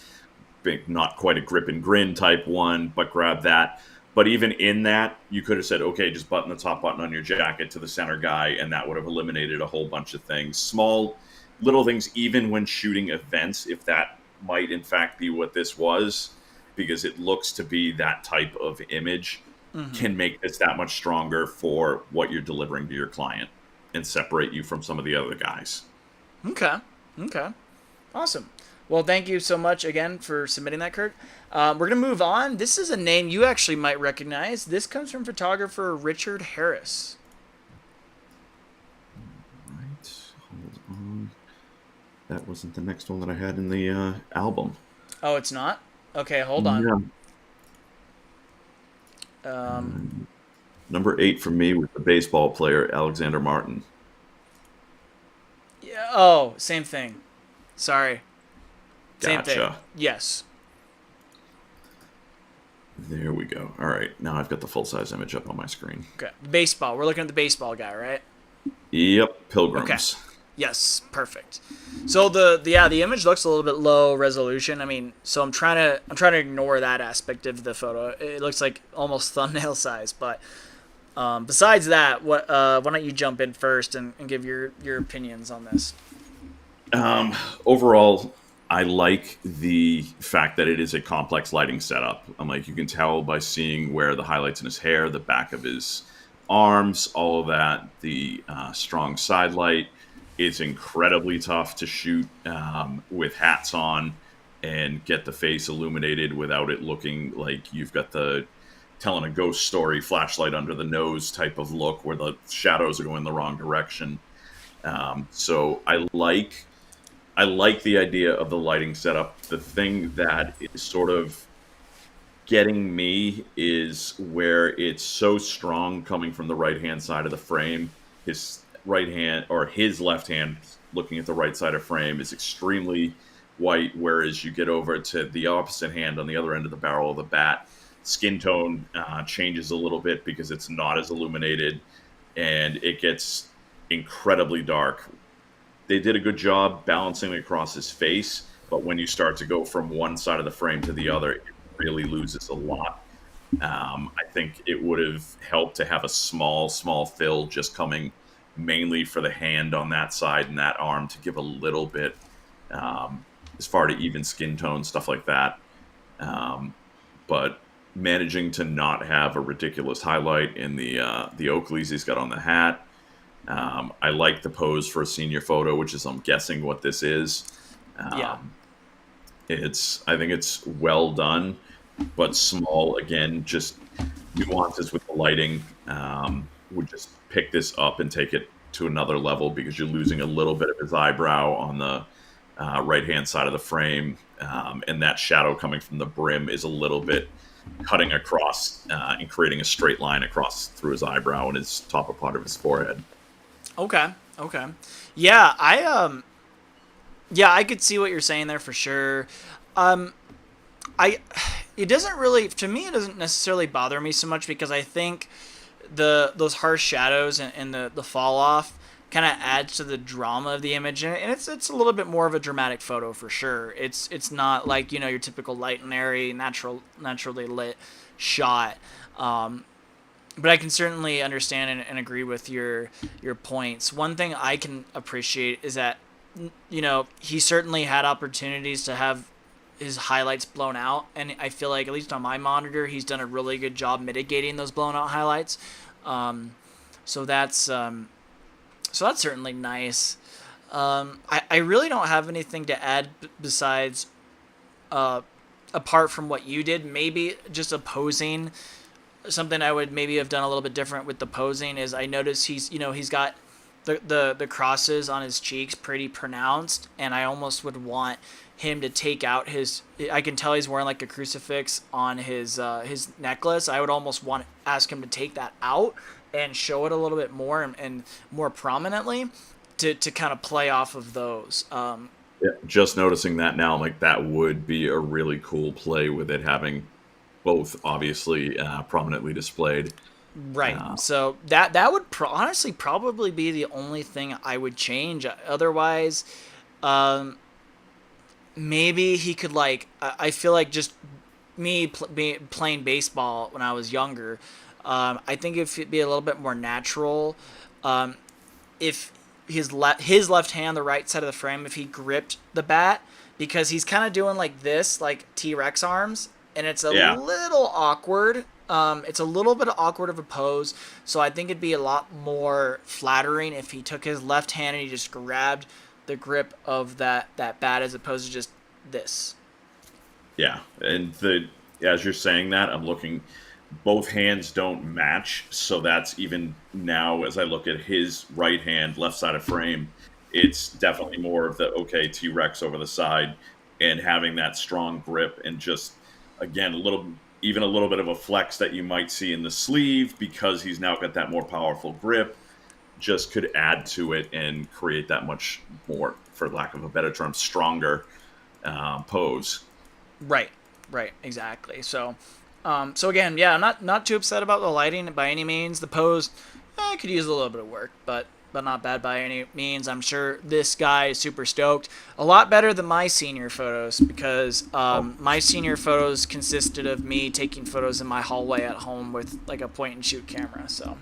big, not quite a grip and grin type one, but grab that. But even in that, you could have said, okay, just button the top button on your jacket to the center guy, and that would have eliminated a whole bunch of things. Small, little things, even when shooting events, if that might in fact be what this was, because it looks to be that type of image, Mm-hmm. can make this that much stronger for what you're delivering to your client and separate you from some of the other guys. Okay. Okay. Awesome. Well, thank you so much again for submitting that, Kurt. We're going to move on. This is a name you actually might recognize. This comes from photographer Richard Harris. Right. Hold on. That wasn't the next one that I had in the album. Oh, it's not? Okay, hold on. Yeah. Um, Number 8 for me was the baseball player Alexander Martin. yeah, oh, same thing. Sorry. Same thing. Gotcha. Yes. There we go. All right, now I've got the full size image up on my screen. Okay. Baseball. We're looking at the baseball guy, right? Yep, Okay. Pilgrims. Yes, perfect. So the image looks a little bit low resolution. I mean, so I'm trying to ignore that aspect of the photo. It looks like almost thumbnail size, but besides that, why don't you jump in first and give your opinions on this? Overall, I like the fact that it is a complex lighting setup. I'm like, you can tell by seeing where the highlights in his hair, the back of his arms, all of that, the strong side light. It's incredibly tough to shoot with hats on and get the face illuminated without it looking like you've got the telling a ghost story flashlight under the nose type of look where the shadows are going the wrong direction. So I like the idea of the lighting setup. The thing that is sort of getting me is where it's so strong coming from the right hand side of the frame. His right hand or his left hand looking at the right side of frame is extremely white, whereas you get over to the opposite hand on the other end of the barrel of the bat, skin tone changes a little bit because it's not as illuminated and it gets incredibly dark. They did a good job balancing across his face, but when you start to go from one side of the frame to the other, it really loses a lot. I think it would have helped to have a small fill just coming mainly for the hand on that side and that arm to give a little bit as far to even skin tone, stuff like that. But managing to not have a ridiculous highlight in the Oakleys he's got on the hat. I like the pose for a senior photo, which is I'm guessing what this is. Yeah. Um, I think it's well done, but small again. Just nuances with the lighting would just pick this up and take it to another level because you're losing a little bit of his eyebrow on the right hand side of the frame, and that shadow coming from the brim is a little bit cutting across and creating a straight line across through his eyebrow and his top part of his forehead. Okay. Okay. Yeah, I could see what you're saying there for sure. Um I it doesn't really to me it doesn't necessarily bother me so much because I think those harsh shadows and the fall off kind of adds to the drama of the image and it's a little bit more of a dramatic photo for sure. It's not like, your typical light and airy naturally lit shot. But I can certainly understand and agree with your points. One thing I can appreciate is that he certainly had opportunities to have his highlights blown out, and I feel like at least on my monitor, he's done a really good job mitigating those blown out highlights. Um, so that's certainly nice. I really don't have anything to add besides uh, apart from what you did. Maybe just opposing something I would maybe have done a little bit different with the posing is I noticed he's got the crosses on his cheeks pretty pronounced, and I almost would want him to take out his. I can tell he's wearing like a crucifix on his necklace. I would almost want to ask him to take that out and show it a little bit more and more prominently to kind of play off of those. Yeah, just noticing that now, I'm like that would be a really cool play with it having both obviously prominently displayed. Right. Uh, So that would honestly probably be the only thing I would change. Otherwise, um, maybe he could like I feel like just playing baseball when I was younger, I think it'd be a little bit more natural if his left hand, the right side of the frame, if he gripped the bat, because he's kind of doing like this, like T-Rex arms, and it's a Yeah. little awkward. It's a little bit awkward of a pose, so I think it'd be a lot more flattering if he took his left hand and he just grabbed the grip of that bat as opposed to just this. Yeah, and the as you're saying that, I'm looking. Both hands don't match, so that's even now as I look at his right hand, left side of frame, it's definitely more of the okay T Rex over the side, and having that strong grip, and just again even a little bit of a flex that you might see in the sleeve because he's now got that more powerful grip, just could add to it and create that much more, for lack of a better term, stronger pose. Right, right, exactly. So again, yeah, I'm not too upset about the lighting by any means. The pose, could use a little bit of work, but not bad by any means. I'm sure this guy is super stoked. A lot better than my senior photos because Oh, my senior photos consisted of me taking photos in my hallway at home with like a point and shoot camera. So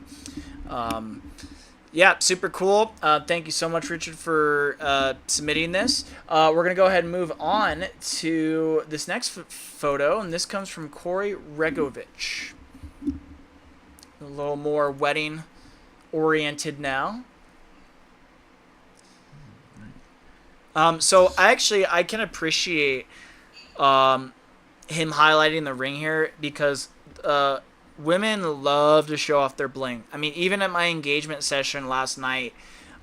yeah, super cool. Thank you so much, Richard, for submitting this. We're going to go ahead and move on to this next photo, and this comes from Corey Regovich. A little more wedding oriented now. So I can appreciate him highlighting the ring here because women love to show off their bling. I mean, even at my engagement session last night,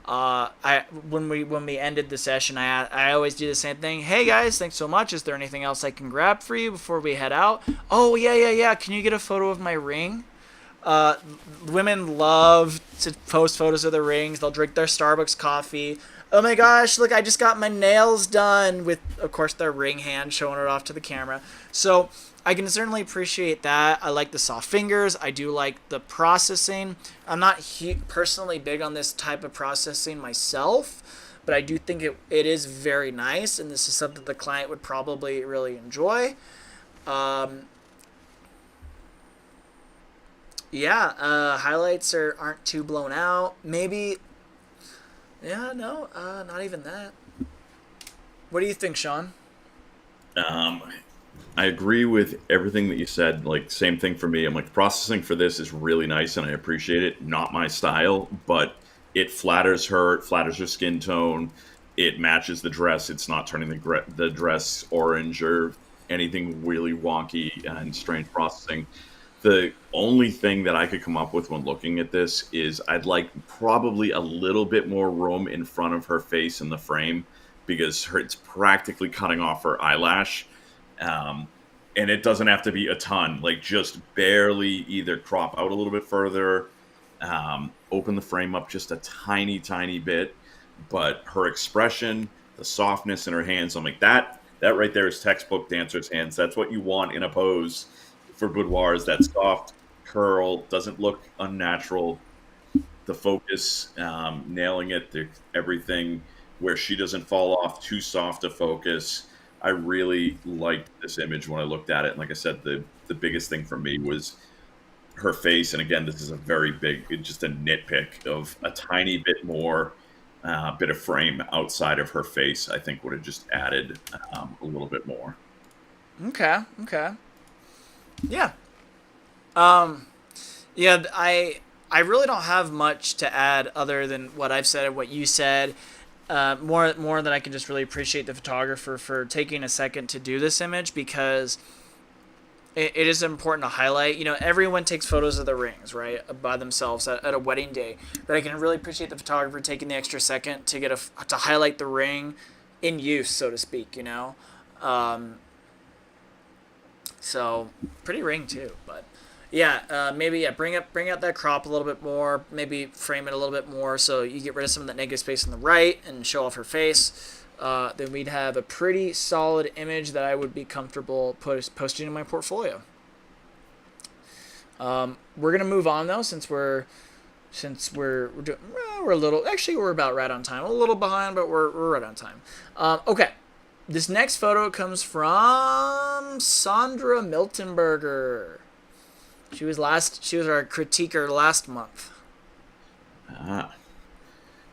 I when we ended the session, I always do the same thing. Hey guys, thanks so much. Is there anything else I can grab for you before we head out? Oh yeah. Can you get a photo of my ring? Uh, Women love to post photos of their rings. They'll drink their Starbucks coffee. Oh my gosh, look, I just got my nails done with, of course, their ring hand showing it off to the camera. So I can certainly appreciate that. I like the soft fingers. I do like the processing. I'm not personally big on this type of processing myself, but I do think it is very nice, and this is something the client would probably really enjoy. Um, yeah, highlights aren't too blown out. Maybe, yeah, no, not even that. What do you think, Shawn? um, I agree with everything that you said. Like, same thing for me. I'm like, processing for this is really nice and I appreciate it. Not my style, but it flatters her, it flatters her skin tone. It matches the dress. It's not turning the dress orange or anything really wonky and strange processing. The only thing that I could come up with when looking at this is I'd like probably a little bit more room in front of her face in the frame because it's practically cutting off her eyelash. Um, and it doesn't have to be a ton, like just barely either crop out a little bit further, open the frame up just a tiny, tiny bit. But her expression, the softness in her hands, I'm like, that right there is textbook dancer's hands. That's what you want in a pose for boudoir, is that soft curl, doesn't look unnatural, the focus, nailing it, everything where she doesn't fall off too soft a focus. I really liked this image when I looked at it. And like I said, the biggest thing for me was her face. And again, this is a very big, just a nitpick of a tiny bit more bit of frame outside of her face. I think would have just added a little bit more. Okay, okay. Yeah. Um, yeah, I really don't have much to add other than what I've said and what you said. More than I can just really appreciate the photographer for taking a second to do this image because it is important to highlight. You know, everyone takes photos of the rings, right, by themselves at a wedding day. But I can really appreciate the photographer taking the extra second to to highlight the ring in use, so to speak. You know, um, so pretty ring too, but yeah, maybe bring out that crop a little bit more, maybe frame it a little bit more so you get rid of some of that negative space on the right and show off her face. Then we'd have a pretty solid image that I would be comfortable posting in my portfolio. We're gonna move on though, we're a little, actually we're about right on time, a little behind, but we're right on time. Okay, this next photo comes from Sandra Miltenberger. She was our critiquer last month. Ah,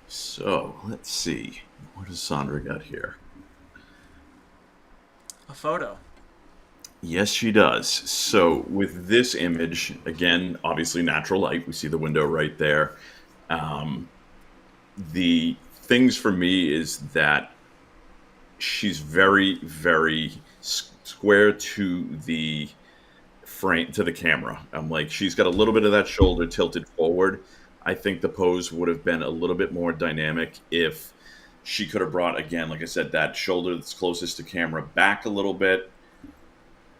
so let's see. What does Sandra got here? A photo. Yes, she does. So with this image, again, obviously natural light. We see the window right there. Um, the things for me is that she's very, very square to the frame, to the camera. I'm like, she's got a little bit of that shoulder tilted forward. I think the pose would have been a little bit more dynamic if she could have brought, again, like I said, that shoulder that's closest to camera back a little bit,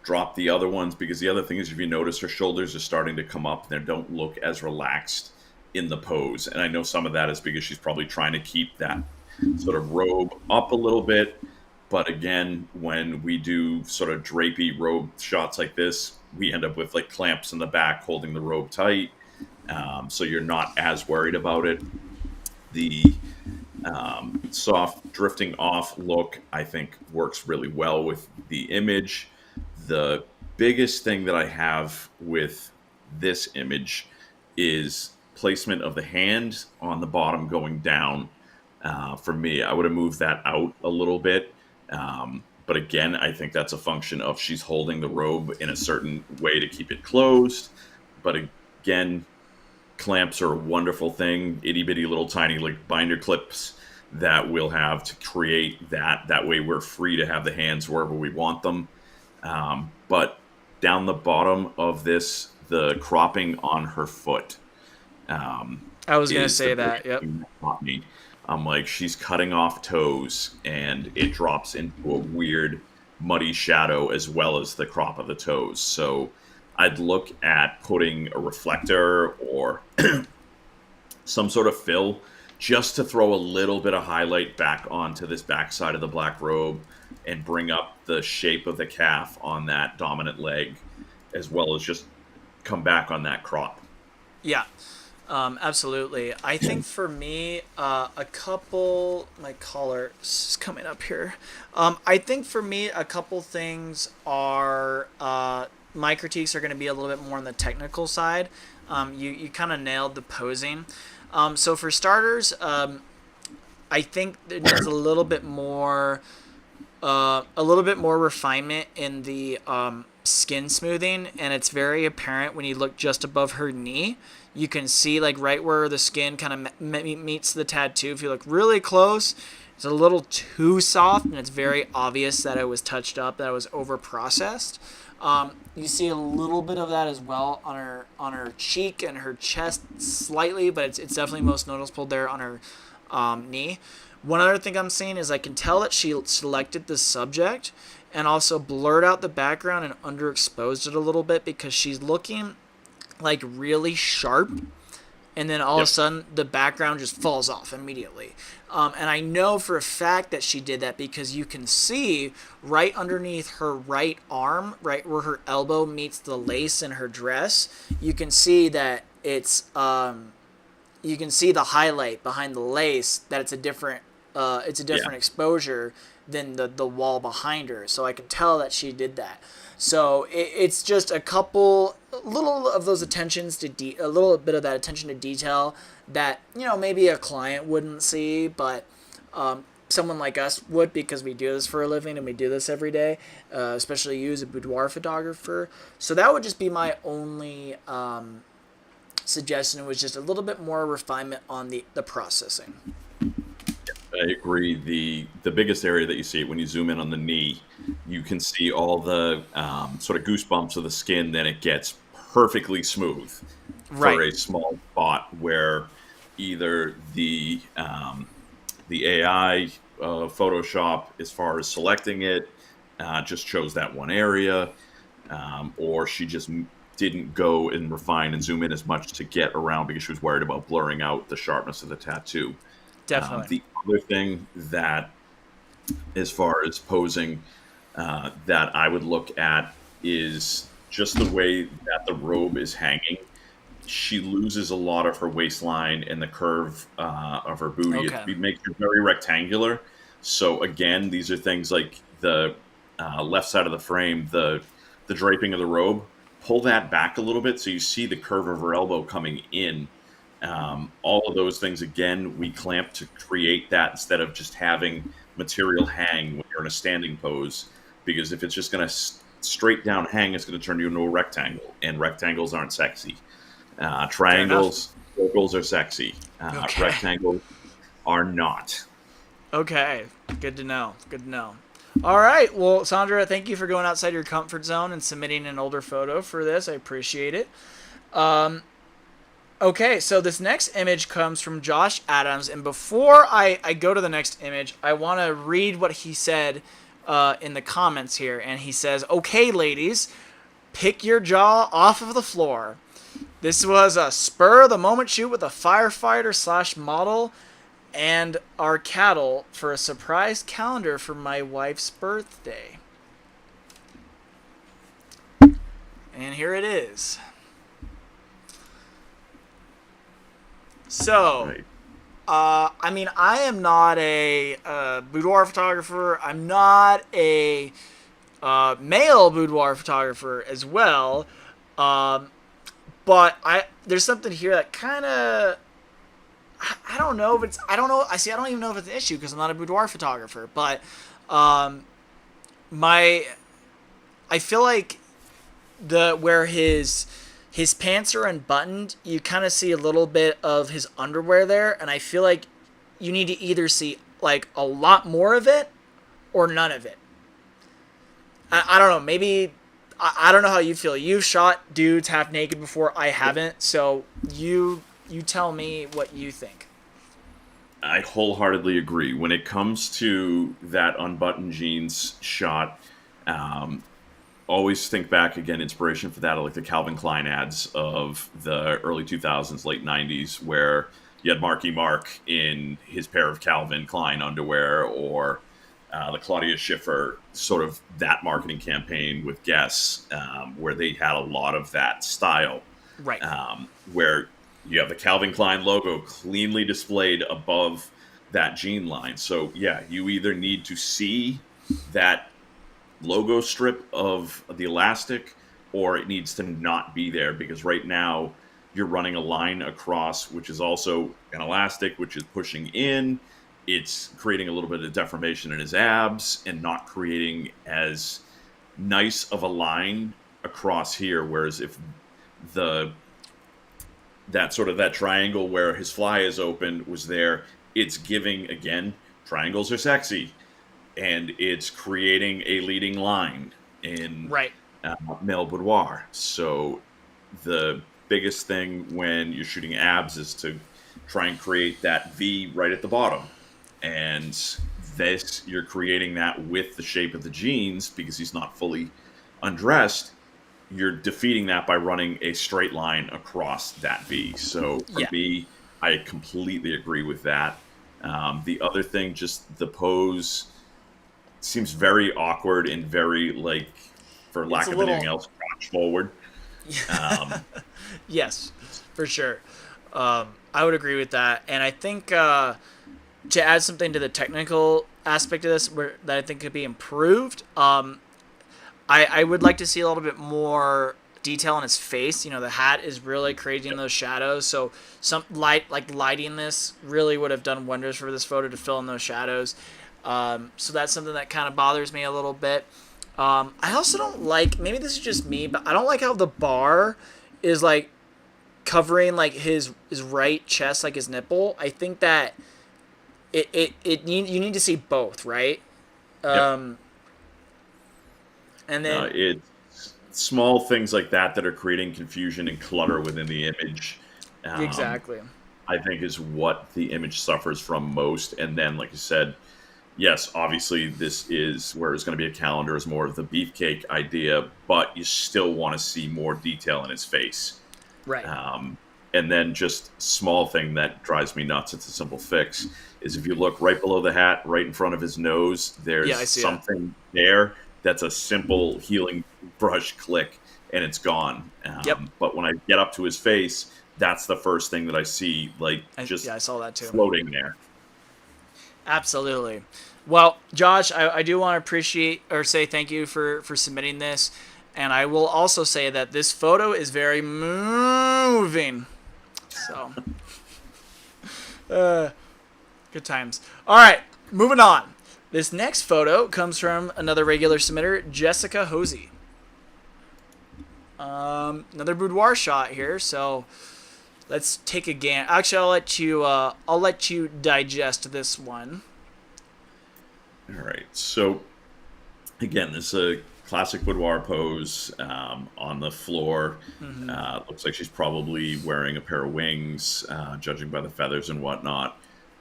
drop the other ones, because the other thing is, if you notice, her shoulders are starting to come up and they don't look as relaxed in the pose. And I know some of that is because she's probably trying to keep that sort of robe up a little bit. But again, when we do sort of drapey robe shots like this, we end up with like clamps in the back holding the robe tight. So you're not as worried about it. The soft drifting off look, I think, works really well with the image. The biggest thing that I have with this image is placement of the hand on the bottom going down. For me, I would have moved that out a little bit. But again, I think that's a function of she's holding the robe in a certain way to keep it closed. But again, clamps are a wonderful thing. Itty bitty little tiny like binder clips that we'll have to create that. That way we're free to have the hands wherever we want them. But down the bottom of this, the cropping on her foot I was gonna is the say biggest that. Yep. thing that caught me. I'm like, she's cutting off toes, and it drops into a weird, muddy shadow as well as the crop of the toes. So I'd look at putting a reflector or some sort of fill just to throw a little bit of highlight back onto this backside of the black robe and bring up the shape of the calf on that dominant leg, as well as just come back on that crop. Yeah. Absolutely. I think for me, a couple. My collar is coming up here. I think for me, a couple things are. My critiques are going to be a little bit more on the technical side. You kind of nailed the posing. So for starters, I think it needs a little bit more refinement in the skin smoothing, and it's very apparent when you look just above her knee. You can see like right where the skin kind of meets the tattoo. If you look really close, it's a little too soft, and it's very obvious that it was touched up, that it was over processed. You see a little bit of that as well on her cheek and her chest slightly, but it's definitely most noticeable there on her knee. One other thing I'm seeing is I can tell that she selected the subject and also blurred out the background and underexposed it a little bit, because she's looking like really sharp, and then all of a Yep. sudden the background just falls off immediately. And I know for a fact that she did that because you can see right underneath her right arm, right where her elbow meets the lace in her dress, you can see that you can see the highlight behind the lace, that it's a Yeah. different exposure than the wall behind her. So I can tell that she did that. So it's just a little of those attentions to a little bit of that attention to detail that maybe a client wouldn't see, but someone like us would, because we do this for a living and we do this every day, especially you as a boudoir photographer. So that would just be my only suggestion, was just a little bit more refinement on the processing. I agree. The biggest area that you see it when you zoom in on the knee, you can see all the sort of goosebumps of the skin. Then it gets perfectly smooth for Right. a small spot where either the AI Photoshop, as far as selecting it, just chose that one area, or she just didn't go and refine and zoom in as much to get around because she was worried about blurring out the sharpness of the tattoo. Definitely. The other thing that, as far as posing, that I would look at is just the way that the robe is hanging. She loses a lot of her waistline and the curve of her booty. Okay. It makes her very rectangular. So again, these are things like the left side of the frame, the draping of the robe, pull that back a little bit so you see the curve of her elbow coming in. All of those things, again, we clamp to create that instead of just having material hang when you're in a standing pose. Because if it's just going to straight down hang, it's going to turn you into a rectangle, and rectangles aren't sexy. Fair enough. Triangles, circles are sexy. Okay. Rectangles are not. Okay. Good to know. Good to know. All right. Well, Sandra, thank you for going outside your comfort zone and submitting an older photo for this. I appreciate it. Okay, so this next image comes from Josh Adams, and before I go to the next image, I want to read what he said in the comments here, and he says, "Okay, ladies, pick your jaw off of the floor. This was a spur of the moment shoot with a firefighter slash model and our cattle for a surprise calendar for my wife's birthday." And here it is. So, Right. I mean, I am not a boudoir photographer. I'm not a male boudoir photographer as well. Um, but there's something here that kind of I don't know if it's I don't know I see I don't even know if it's an issue because I'm not a boudoir photographer. But um, my I feel like the where his pants are unbuttoned, you kind of see a little bit of his underwear there, and I feel like you need to either see like a lot more of it or none of it. I don't know. Maybe I don't know how you feel. You've shot dudes half naked before. I haven't, so you tell me what you think. I wholeheartedly agree. When it comes to that unbuttoned jeans shot, um, always think back again, inspiration for that are like the Calvin Klein ads of the early 2000s, late 90s, where you had Marky Mark in his pair of Calvin Klein underwear, or the Claudia Schiffer sort of that marketing campaign with Guess, where they had a lot of that style, Right. where you have the Calvin Klein logo cleanly displayed above that jean line. So yeah, you either need to see that logo strip of the elastic, or it needs to not be there, because right now you're running a line across which is also an elastic which is pushing in. It's creating a little bit of deformation in his abs and not creating as nice of a line across here. Whereas if the that sort of that triangle where his fly is open was there, it's giving, again, triangles are sexy, and it's creating a leading line in Right. male boudoir. So the biggest thing when you're shooting abs is to try and create that V right at the bottom. And this, you're creating that with the shape of the jeans because he's not fully undressed. You're defeating that by running a straight line across that V. So for Yeah. me, I completely agree with that. The other thing, just the pose seems very awkward and very, like, for It's lack a of anything little. else, crouch forward. Um, Yes, for sure. I would agree with that, and I think to add something to the technical aspect of this, that I think could be improved. I would like to see a little bit more detail in his face. You know, the hat is really creating those shadows. So some light, like lighting this, really would have done wonders for this photo to fill in those shadows. So that's something that kind of bothers me a little bit. I also don't like. Maybe this is just me, but I don't like how the bar is like covering like his right chest, like his nipple. I think that you need to see both, right? yep. Um, and then It's small things like that that are creating confusion and clutter within the image. Um, exactly. I think is what the image suffers from most. And then, like you said, yes, obviously this is where it's going to be a calendar is more of the beefcake idea, but you still want to see more detail in his face. Right. Um, and then just small thing that drives me nuts. It's a simple fix. Is if you look right below the hat, right in front of his nose, Yeah, there's I see that. something there that's a simple healing brush click, and it's gone. Yep. But when I get up to his face, that's the first thing that I see, like Yeah, just I saw that too. floating there. Absolutely. Well, Josh, I do want to appreciate or say thank you for submitting this. And I will also say that this photo is very moving. So, good times. All right, moving on. This next photo comes from another regular submitter, Jessica Hosey. Another boudoir shot here. So let's take a gan. Actually, I'll let you digest this one. All right. So again, this is a classic boudoir pose on the floor. Looks like she's probably wearing a pair of wings, judging by the feathers and whatnot.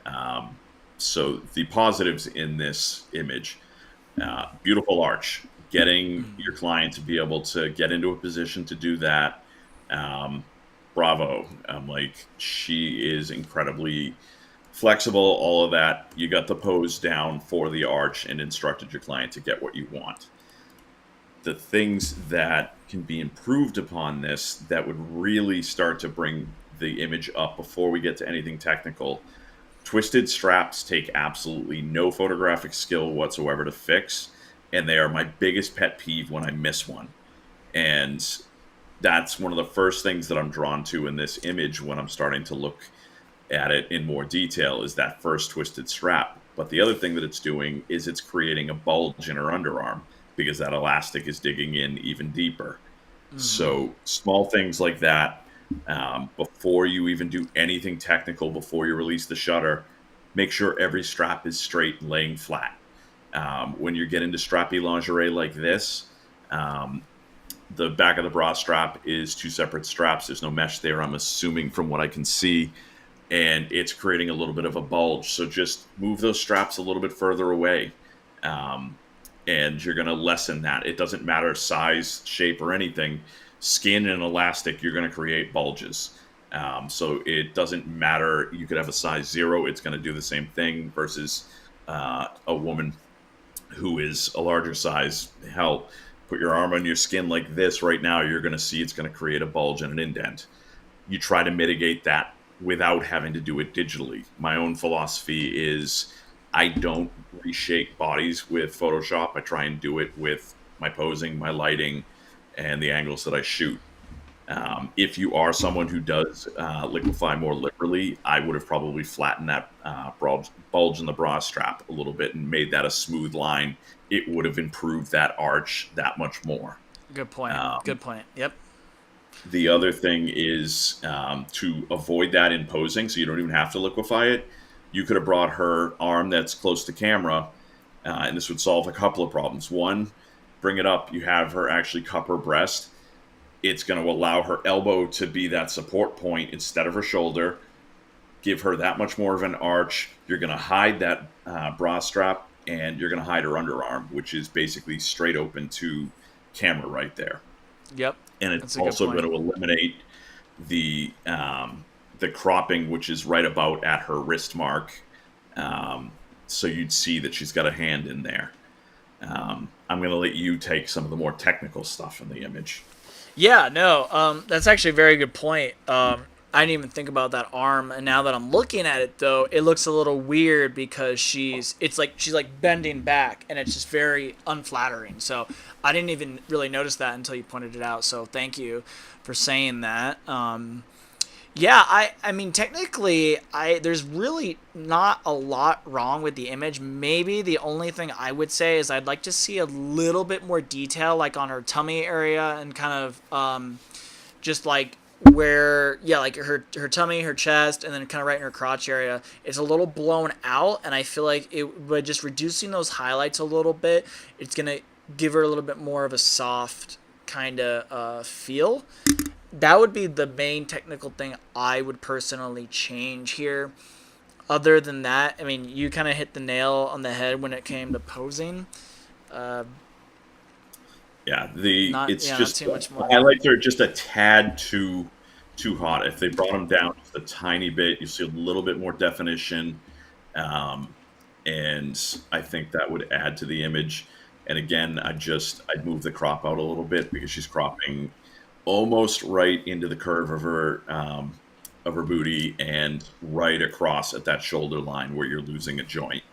Um, so the positives in this image: beautiful arch, getting your client to be able to get into a position to do that. Um, Bravo! Like she is incredibly flexible. All of that. You got the pose down for the arch and instructed your client to get what you want. The things that can be improved upon this that would really start to bring the image up before we get to anything technical. Twisted straps take absolutely no photographic skill whatsoever to fix, and they are my biggest pet peeve when I miss one. And that's one of the first things that I'm drawn to in this image when I'm starting to look at it in more detail is that first twisted strap. But the other thing that it's doing is it's creating a bulge in her underarm because that elastic is digging in even deeper. So small things like that, before you even do anything technical, before you release the shutter, make sure every strap is straight and laying flat. When you get into strappy lingerie like this, the back of the bra strap is two separate straps. There's no mesh there, I'm assuming, from what I can see, and it's creating a little bit of a bulge. So just move those straps a little bit further away, and you're going to lessen that. It doesn't matter size, shape, or anything. Skin and elastic, you're going to create bulges. So it doesn't matter. You could have a size 0. It's going to do the same thing versus a woman who is a larger size. Hell, put your arm on your skin like this right now. You're going to see it's going to create a bulge and an indent. You try to mitigate that without having to do it digitally. My own philosophy is I don't reshape bodies with Photoshop. I try and do it with my posing, my lighting, and the angles that I shoot. If you are someone who does liquefy more liberally, I would have probably flattened that bulge in the bra strap a little bit and made that a smooth line. It would have improved that arch that much more. Good point. Good point. Yep. The other thing is to avoid that in posing, so you don't even have to liquefy it. You could have brought her arm that's close to camera, and this would solve a couple of problems. One, bring it up. You have her actually cup her breast. It's going to allow her elbow to be that support point instead of her shoulder, give her that much more of an arch. You're going to hide that bra strap, and you're going to hide her underarm, which is basically straight open to camera right there. Yep. And it's also going to eliminate the cropping, which is right about at her wrist mark. So you'd see that she's got a hand in there. I'm going to let you take some of the more technical stuff in the image. Yeah, no, that's actually a very good point. I didn't even think about that arm, and now that I'm looking at it, though, it looks a little weird because she's like bending back, and it's just very unflattering. So I didn't even really notice that until you pointed it out. So thank you for saying that. Yeah, I mean, technically, there's really not a lot wrong with the image. Maybe the only thing I would say is I'd like to see a little bit more detail, like on her tummy area and kind of just like where, yeah, like her tummy, her chest, and then kind of right in her crotch area. It's a little blown out, and I feel like by just reducing those highlights a little bit, it's gonna give her a little bit more of a soft kind of feel. That would be the main technical thing I would personally change here. Other than that, I mean, you kind of hit the nail on the head when it came to posing. Yeah, Not it's yeah, not just too much the more. highlights are just a tad too hot. If they brought them down just a tiny bit, you see a little bit more definition, um, and I think that would add to the image. And again, I'd move the crop out a little bit because she's cropping almost right into the curve of her booty and right across at that shoulder line where you're losing a joint.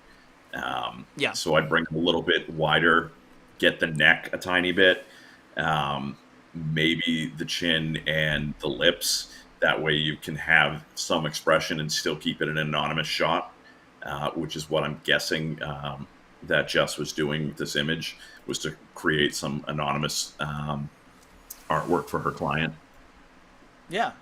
Yeah. So I'd bring them a little bit wider, get the neck a tiny bit, maybe the chin and the lips. That way you can have some expression and still keep it an anonymous shot, which is what I'm guessing that Jess was doing with this image, was to create some anonymous artwork for her client. Yeah.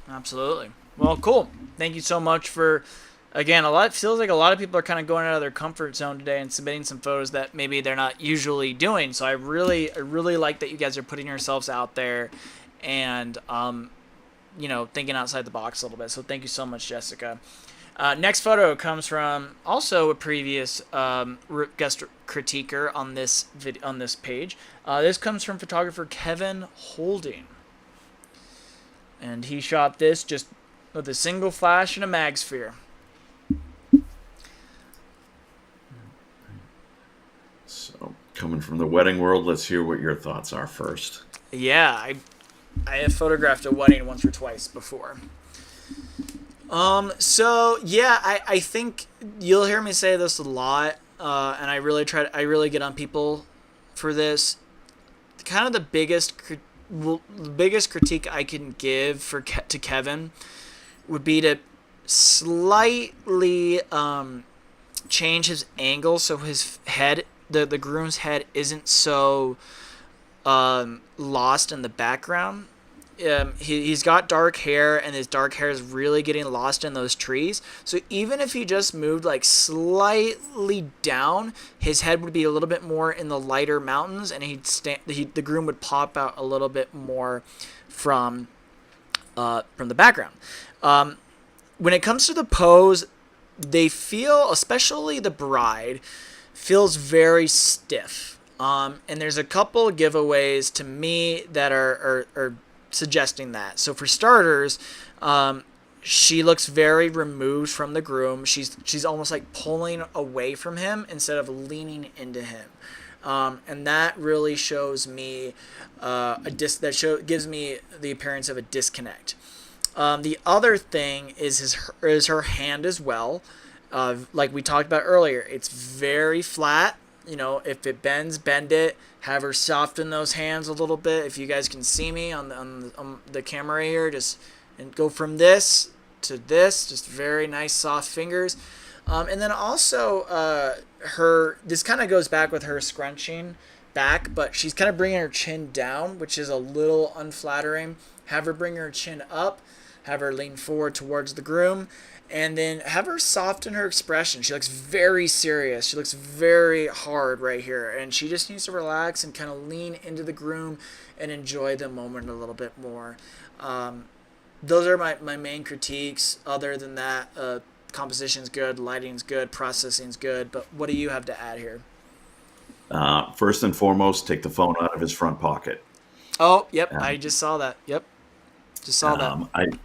Absolutely. Well, cool. Thank you so much for, again, a lot. It feels like a lot of people are kind of going out of their comfort zone today and submitting some photos that maybe they're not usually doing. So I really like that you guys are putting yourselves out there, and thinking outside the box a little bit. So thank you so much, Jessica. Next photo comes from also a previous guest critiquer on this page. This comes from photographer Kevin Holding, and he shot this just with a single flash and a mag sphere. So, coming from the wedding world, let's hear what your thoughts are first. Yeah, I have photographed a wedding once or twice before. So yeah, I think you'll hear me say this a lot, and I really get on people for this. Kind of the biggest critique I can give to Kevin would be to slightly change his angle so his head, the groom's head, isn't so lost in the background. He's got dark hair, and his dark hair is really getting lost in those trees. So even if he just moved like slightly down, his head would be a little bit more in the lighter mountains, and the groom would pop out a little bit more from the background. When it comes to the pose, they feel, especially the bride, feels very stiff. And there's a couple giveaways to me that are suggesting that. So for starters, she looks very removed from the groom. She's almost like pulling away from him instead of leaning into him. And that really shows me gives me the appearance of a disconnect. The other thing is her hand as well. Like we talked about earlier, it's very flat. If it bends, bend it. Have her soften those hands a little bit. If you guys can see me on the camera here, and go from this to this, just very nice soft fingers. And then also this kind of goes back with her scrunching back, but she's kind of bringing her chin down, which is a little unflattering. Have her bring her chin up. Have her lean forward towards the groom. And then have her soften her expression. She looks very serious. She looks very hard right here. And she just needs to relax and kind of lean into the groom and enjoy the moment a little bit more. Those are my main critiques. Other than that, composition's good, lighting's good, processing's good. But what do you have to add here? First and foremost, take the phone out of his front pocket. Oh, yep. I Um, just saw that. Yep. Just saw that.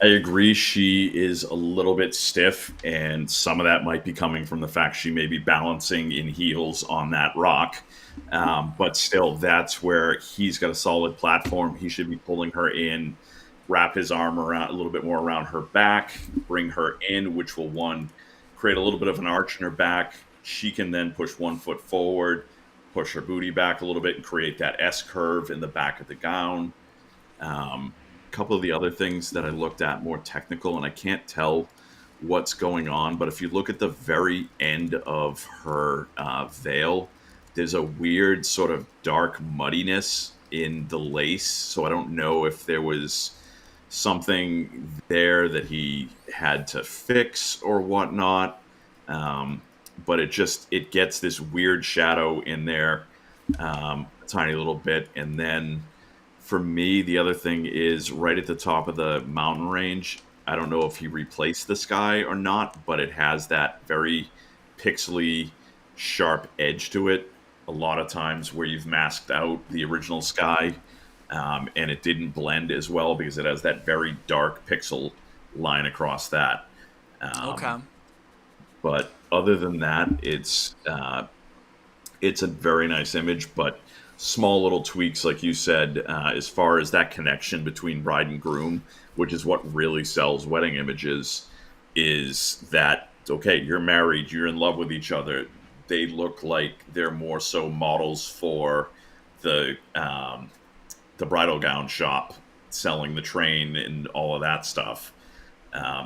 I agree. She is a little bit stiff, and some of that might be coming from the fact she may be balancing in heels on that rock. But still, that's where he's got a solid platform. He should be pulling her in, wrap his arm around a little bit more around her back, bring her in, which will create a little bit of an arch in her back. She can then push one foot forward, push her booty back a little bit, and create that S curve in the back of the gown. Couple of the other things that I looked at, more technical, and I can't tell what's going on, but if you look at the very end of her veil, there's a weird sort of dark muddiness in the lace. So I don't know if there was something there that he had to fix or whatnot. But it gets this weird shadow in there, a tiny little bit, and then for me, the other thing is right at the top of the mountain range. I don't know if he replaced the sky or not, but it has that very pixely, sharp edge to it. A lot of times where you've masked out the original sky, and it didn't blend as well because it has that very dark pixel line across that. Okay. But other than that, it's a very nice image, but small little tweaks, like you said, as far as that connection between bride and groom, which is what really sells wedding images, is that okay, you're married, you're in love with each other. They look like they're more so models for the bridal gown shop selling the train and all of that stuff,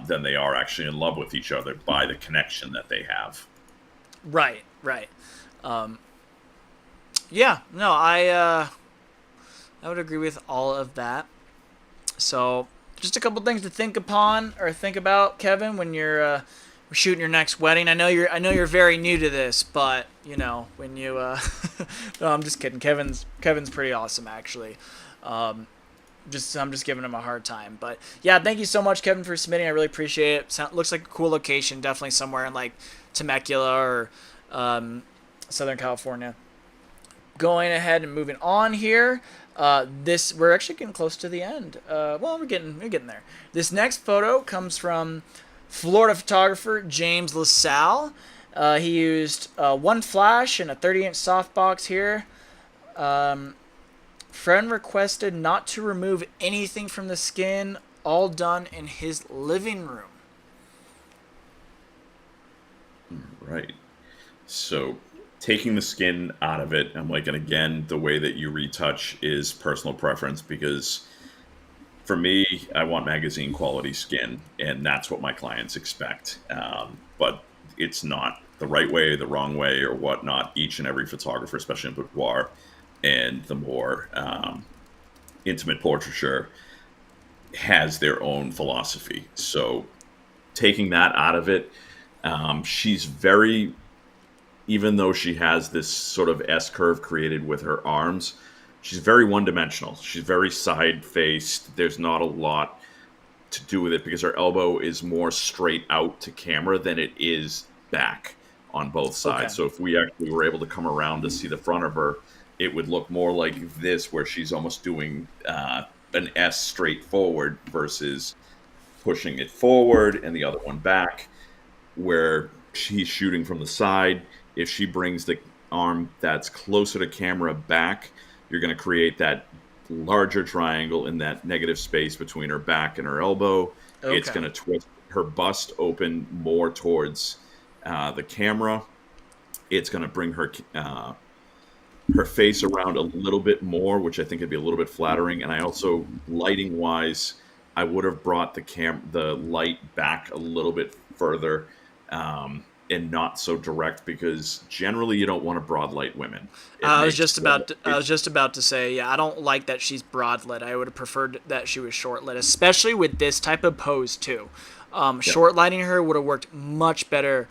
than they are actually in love with each other by the connection that they have. Right, right. Um, yeah, no, I would agree with all of that. So, just a couple things to think upon or think about, Kevin, when you're shooting your next wedding. I know you're very new to this, but when you no, I'm just kidding. Kevin's pretty awesome actually. Um, I'm just giving him a hard time, but yeah, thank you so much, Kevin, for submitting. I really appreciate it. Looks like a cool location, definitely somewhere in like Temecula or um, Southern California. Going ahead and moving on here. This we're actually getting close to the end. We're getting there. This next photo comes from Florida photographer James LaSalle. He used one flash and a 30-inch softbox here. Friend requested not to remove anything from the skin. All done in his living room. Right. So taking the skin out of it, I'm like, and again, the way that you retouch is personal preference because for me, I want magazine quality skin, and that's what my clients expect. But it's not the right way, the wrong way, or whatnot. Each and every photographer, especially in boudoir and the more intimate portraiture, has their own philosophy. So taking that out of it, she's very, even though she has this sort of S curve created with her arms, she's very one dimensional. She's very side faced. There's not a lot to do with it because her elbow is more straight out to camera than it is back on both Okay. sides. So if we actually were able to come around to see the front of her, it would look more like this, where she's almost doing an S straight forward versus pushing it forward and the other one back, where she's shooting from the side. If she brings the arm that's closer to camera back, you're going to create that larger triangle in that negative space between her back and her elbow. It's Okay. going to twist her bust open more towards the camera. It's going to bring her face around a little bit more, which I think would be a little bit flattering. And I also, lighting wise, I would have brought the light back a little bit further, and not so direct, because generally you don't want to broad light women. It I was makes just about to, I was just about to say, yeah, I don't like that she's broad lit. I would have preferred that she was short lit, especially with this type of pose too. yeah, Short lighting her would have worked much better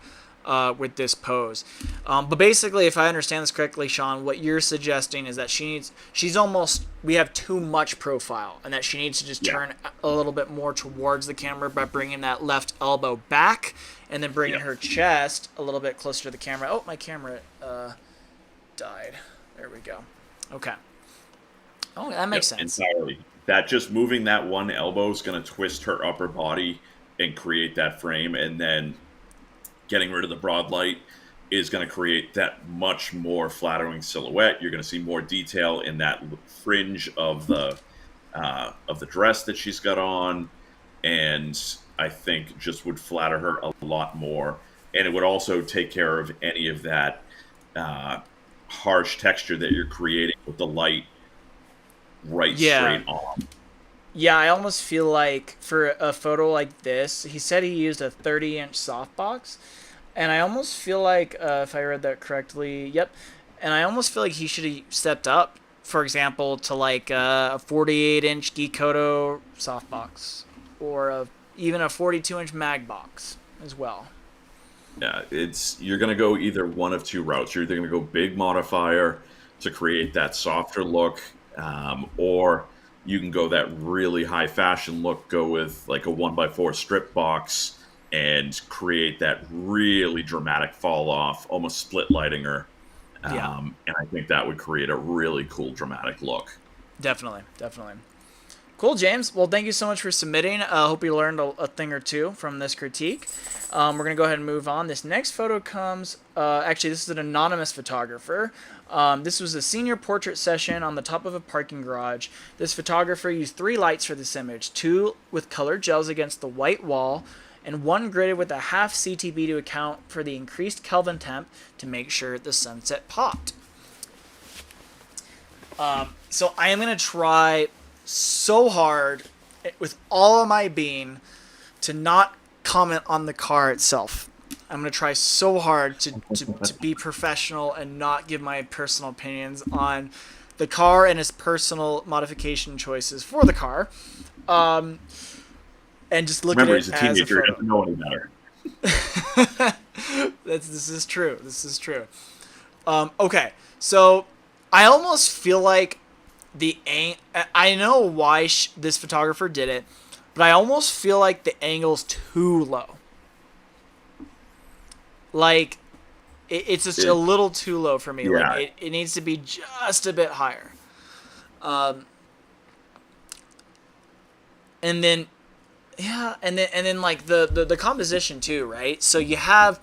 with this pose. But basically, if I understand this correctly, Shawn, what you're suggesting is that we have too much profile, and that she needs to just yeah, turn a little bit more towards the camera by bringing that left elbow back, and then bringing yeah. her chest a little bit closer to the camera. Oh, my camera died. There we go. Okay. Oh, that makes Yep, sense. entirely. That just moving that one elbow is going to twist her upper body and create that frame, and then getting rid of the broad light is going to create that much more flattering silhouette. You're going to see more detail in that fringe of the dress that she's got on, and I think just would flatter her a lot more. And it would also take care of any of that uh, harsh texture that you're creating with the light right Yeah. straight on. Yeah, I almost feel like for a photo like this, he said he used a 30-inch softbox, and I almost feel like, if I read that correctly, yep, and I almost feel like he should have stepped up, for example, to like a 48-inch Gikoto softbox, or even a 42-inch mag box as well. Yeah, it's you're going to go either one of two routes. You're either going to go big modifier to create that softer look, or you can go that really high fashion look. Go with like a 1x4 strip box and create that really dramatic fall off, almost split lighting her. Yeah, And I think that would create a really cool dramatic look. definitely, definitely. Cool, James. Well, thank you so much for submitting. I hope you learned a thing or two from this critique. We're going to go ahead and move on. This next photo comes, actually, this is an anonymous photographer. This was a senior portrait session on the top of a parking garage. This photographer used three lights for this image, two with colored gels against the white wall, and one gridded with a half CTB to account for the increased Kelvin temp to make sure the sunset popped. So I am going to try so hard with all of my being to not comment on the car itself. I'm going to try so hard to be professional and not give my personal opinions on the car and his personal modification choices for the car. And just look Remember, at he's it a as a teenager. He photo. doesn't know any better. This is true. This is true. Okay, so I almost feel like I know why this photographer did it, but I almost feel like the angle's too low. Like it's just a It, little too low for me. Like yeah, it needs to be just a bit higher. Um, and then yeah, and then like the composition too, right? So you have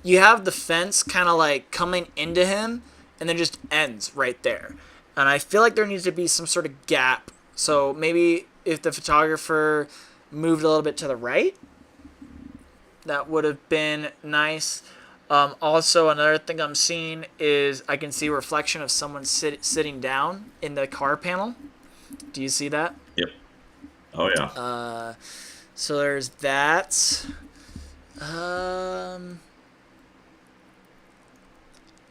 the fence kind of like coming into him, and then just ends right there. And I feel like there needs to be some sort of gap. So maybe if the photographer moved a little bit to the right, that would have been nice. Also, another thing I'm seeing is I can see a reflection of someone sitting down in the car panel. Do you see that? yep. Oh yeah. So there's that. Um,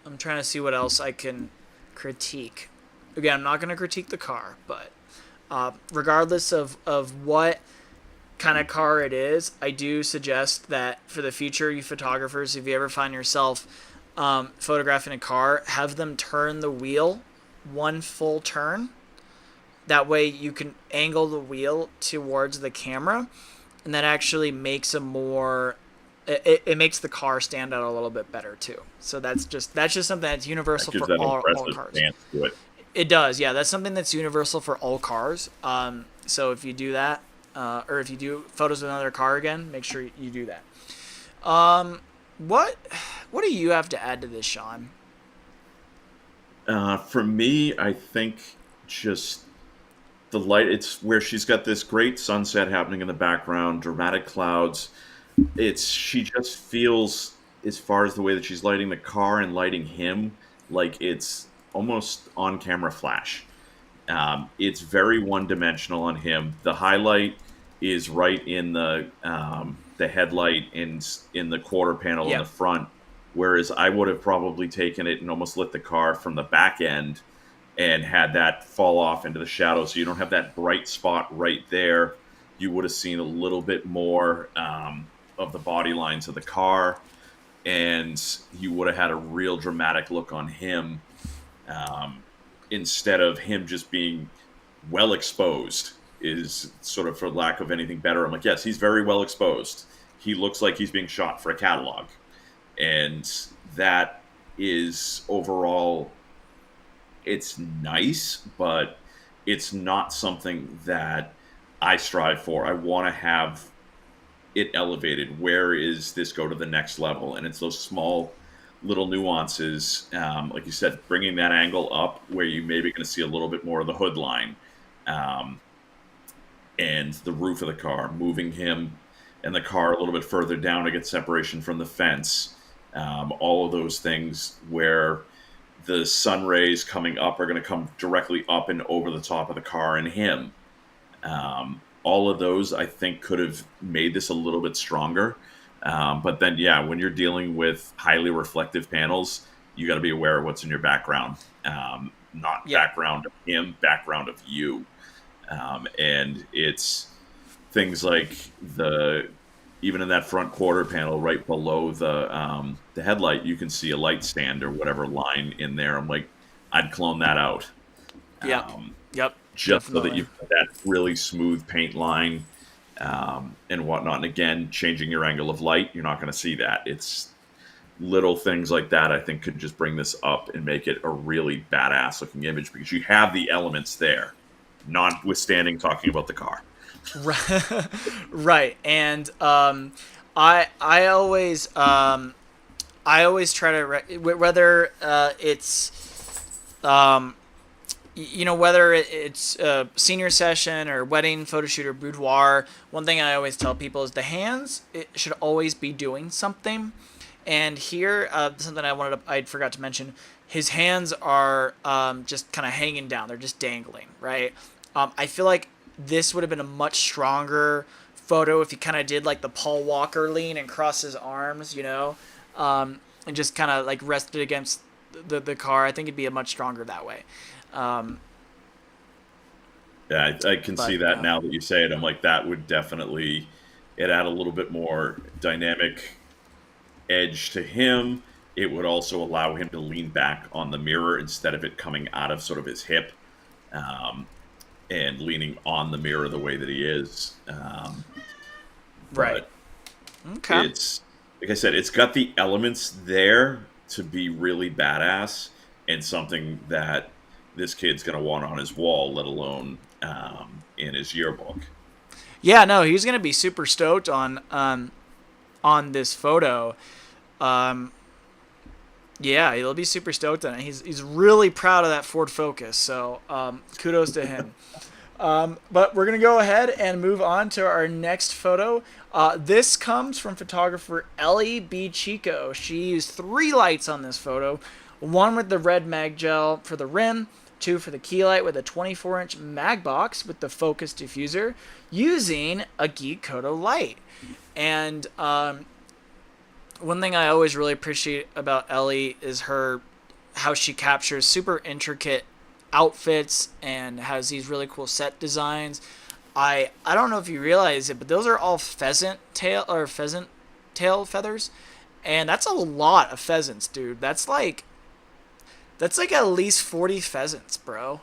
I'm trying to see what else I can critique. Again, I'm not going to critique the car, but regardless of what kind of car it is, I do suggest that for the future, you photographers, if you ever find yourself photographing a car, have them turn the wheel one full turn. That way you can angle the wheel towards the camera, and that actually makes a more it makes the car stand out a little bit better too. So that's just something that's That universal gives for that all impressive cars. stance to it. It does, yeah. That's something that's universal for all cars. So if you do that, or if you do photos of another car again, make sure you do that. What what do you have to add to this, Shawn? For me, I think just the light. It's where she's got this great sunset happening in the background, dramatic clouds. She just feels, as far as the way that she's lighting the car and lighting him, like it's almost on camera flash. It's very one dimensional on him. The highlight is right in the headlight in the quarter panel in the Yep. front, whereas I would have probably taken it and almost lit the car from the back end and had that fall off into the shadow, so you don't have that bright spot right there. You would have seen a little bit more of the body lines of the car, and you would have had a real dramatic look on him, um, instead of him just being well exposed. Is sort of, for lack of anything better, I'm like, yes, he's very well exposed. He looks like he's being shot for a catalog, and that is overall, it's nice, but it's not something that I strive for. I want to have it elevated. Where is this go to the next level? And it's those small little nuances, like you said, bringing that angle up where you maybe going to see a little bit more of the hood line, um, and the roof of the car, moving him and the car a little bit further down to get separation from the fence. All of those things where the sun rays coming up are going to come directly up and over the top of the car and him. All of those, I think, could have made this a little bit stronger. But then, yeah, when you're dealing with highly reflective panels, you got to be aware of what's in your background. Not Yep. background of him, background of you. And it's things like even in that front quarter panel, right below the headlight, you can see a light stand or whatever line in there. I'm like, I'd clone that out, Yep. um, Yep. just so that Definitely. you've got that really smooth paint line, and whatnot. And again, changing your angle of light, you're not going to see that. It's little things like that, I think, could just bring this up and make it a really badass looking image, because you have the elements there, notwithstanding talking about the car. Right. Right. And I always I always try to whether it's um whether it's a senior session or wedding photo shoot or boudoir, one thing I always tell people is the hands, it should always be doing something. And here, something I forgot to mention, his hands are just kind of hanging down. They're just dangling, right? I feel like this would have been a much stronger photo if he kind of did like the Paul Walker lean and cross his arms, and just kind of like rested against the car. I think it'd be a much stronger that way. Um, Yeah, I can see but that now that you say it. I'm like, that would definitely it add a little bit more dynamic edge to him. It would also allow him to lean back on the mirror instead of it coming out of sort of his hip, um, and leaning on the mirror the way that he is. right. But Okay. it's like I said, it's got the elements there to be really badass and something that this kid's gonna want on his wall, let alone in his yearbook. Yeah, no, he's gonna be super stoked on this photo. Um, yeah, he'll be super stoked on it. He's really proud of that Ford Focus. So kudos to him. But we're gonna go ahead and move on to our next photo. This comes from photographer Ellie B. Chico. She used 3 lights on this photo. One with the red mag gel for the rim, two for the key light with a 24-inch mag box with the focus diffuser, using a Geek Kodo light. And one thing I always really appreciate about Ellie is her how she captures super intricate outfits and has these really cool set designs. I don't know if you realize it, but those are all pheasant tail feathers, and that's a lot of pheasants, dude. That's like at least 40 pheasants, bro.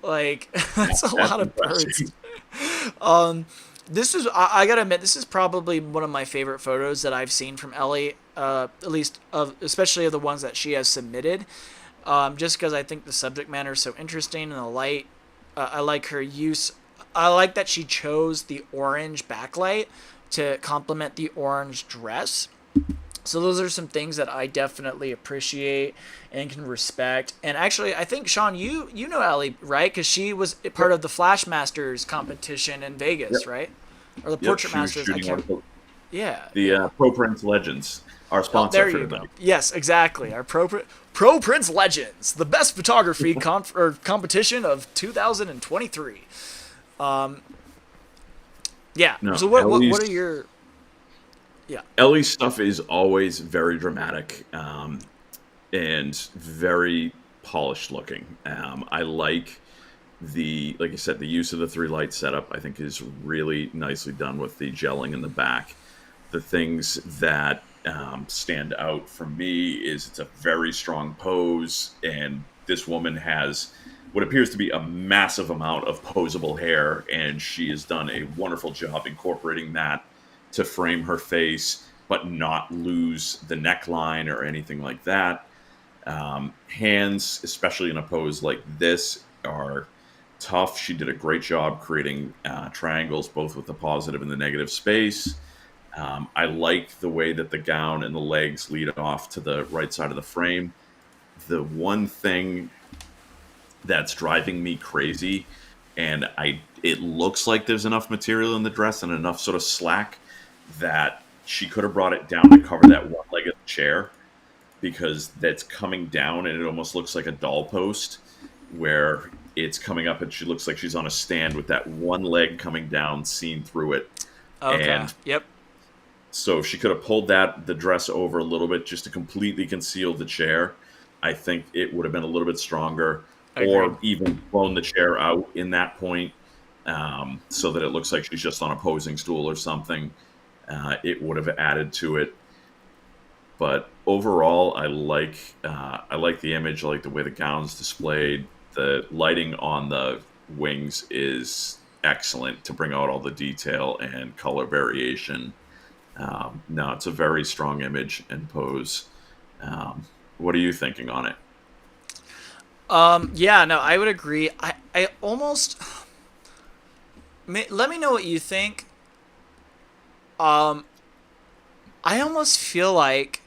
Like that's a That's lot of birds. impressive. Um, this is I gotta admit this is probably one of my favorite photos that I've seen from Ellie. At least of especially of the ones that she has submitted. Just because I think the subject matter is so interesting and the light. I like her use. I like that she chose the orange backlight to complement the orange dress. So those are some things that I definitely appreciate and can respect. And actually, I think Shawn, you know Ellie, right? Because she was part Yep. of the Flash Masters competition in Vegas, Yep. right? Or the Yep. Portrait She was Masters. I shooting one can't. of Yeah, the yeah. Pro Prince Legends, our Oh, sponsor there for you go. tonight. Yes, exactly. Our Pro Prince Legends, the best photography competition of 2023. Um, yeah. No, So what are your yeah. Ellie's stuff is always very dramatic, and very polished looking. I like like I said, the use of the 3 light setup. I think is really nicely done with the gelling in the back. The things that stand out for me is it's a very strong pose, and this woman has what appears to be a massive amount of posable hair, and she has done a wonderful job incorporating that to frame her face, but not lose the neckline or anything like that. Hands, especially in a pose like this, are tough. She did a great job creating triangles, both with the positive and the negative space. I like the way that the gown and the legs lead off to the right side of the frame. The one thing that's driving me crazy, and it looks like there's enough material in the dress and enough sort of slack that she could have brought it down to cover that one leg of the chair, because that's coming down and it almost looks like a doll post where it's coming up and she looks like she's on a stand with that one leg coming down seen through it. Okay. And Yep. so if she could have pulled the dress over a little bit just to completely conceal the chair, I think it would have been a little bit stronger, Agreed. or even blown the chair out in that point, so that it looks like she's just on a posing stool or something. It would have added to it. But overall, I like the image. I like the way the gown's displayed. The lighting on the wings is excellent to bring out all the detail and color variation. No, it's a very strong image and pose. What are you thinking on it? Yeah, no, I would agree. I almost let me know what you think. Um, I almost feel like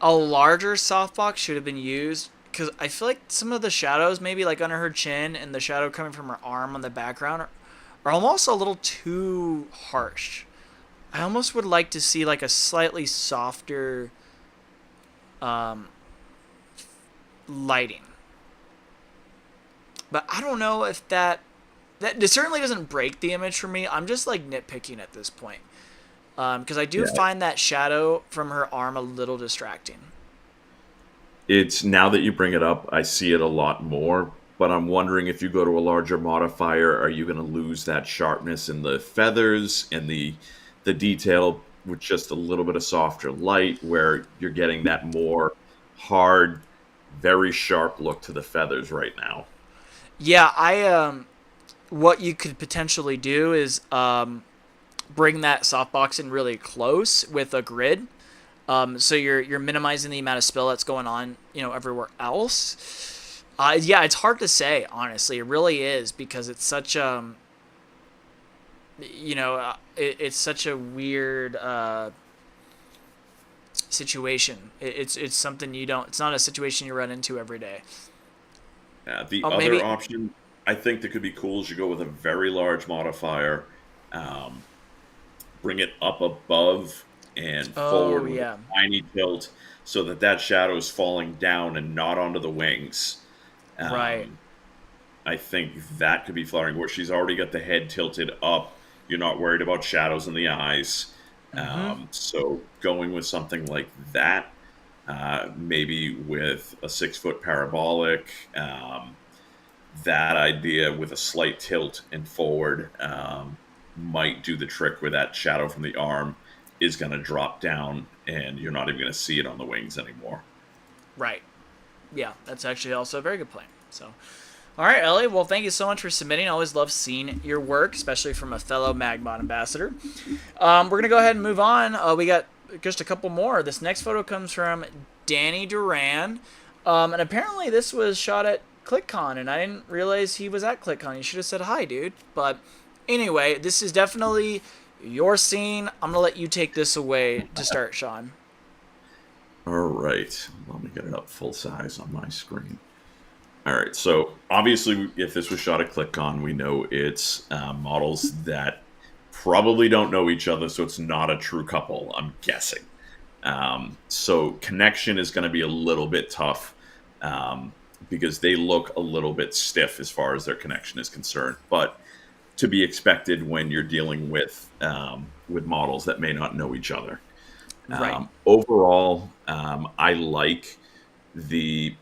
a larger softbox should have been used because I feel like some of the shadows, maybe like under her chin and the shadow coming from her arm on the background, are almost a little too harsh. I almost would like to see like a slightly softer um, lighting, but I don't know if that it certainly doesn't break the image for me. I'm just like nitpicking at this point because I do Yeah. find that shadow from her arm a little distracting. It's now that you bring it up, I see it a lot more. But I'm wondering if you go to a larger modifier, are you going to lose that sharpness in the feathers and the detail with just a little bit of softer light, where you're getting that more hard, very sharp look to the feathers right now? Yeah, I what you could potentially do is bring that softbox in really close with a grid. So you're minimizing the amount of spill that's going on, everywhere else. Yeah, it's hard to say, honestly. It really is because it's such it's such a weird situation. It's something you don't. It's not a situation you run into every day. The Oh, other maybe. option I think that could be cool is you go with a very large modifier, um, bring it up above and Oh forward with a yeah, tiny tilt so that that shadow is falling down and not onto the wings. right. Um, I think that could be flattering where she's already got the head tilted up. You're not worried about shadows in the eyes. Mm-hmm. So going with something like that, maybe with a 6 foot parabolic, that idea with a slight tilt and forward might do the trick where that shadow from the arm is going to drop down and you're not even going to see it on the wings anymore. Right. Yeah, that's actually also a very good plan. So, all right, Ellie. Well, thank you so much for submitting. I always love seeing your work, especially from a fellow Magmod ambassador. We're gonna go ahead and move on. We got just a couple more. This next photo comes from Danny Duran, and apparently this was shot at ClickCon, and I didn't realize he was at ClickCon. You should have said hi, dude. But anyway, this is definitely your scene. I'm gonna let you take this away to start, Shawn. All right, let me get it up full size on my screen. All right, so obviously, if this was shot at ClickCon, we know it's models that probably don't know each other, so it's not a true couple, I'm guessing. So connection is going to be a little bit tough um, because they look a little bit stiff as far as their connection is concerned. But to be expected when you're dealing with models that may not know each other. Right. Overall, I like the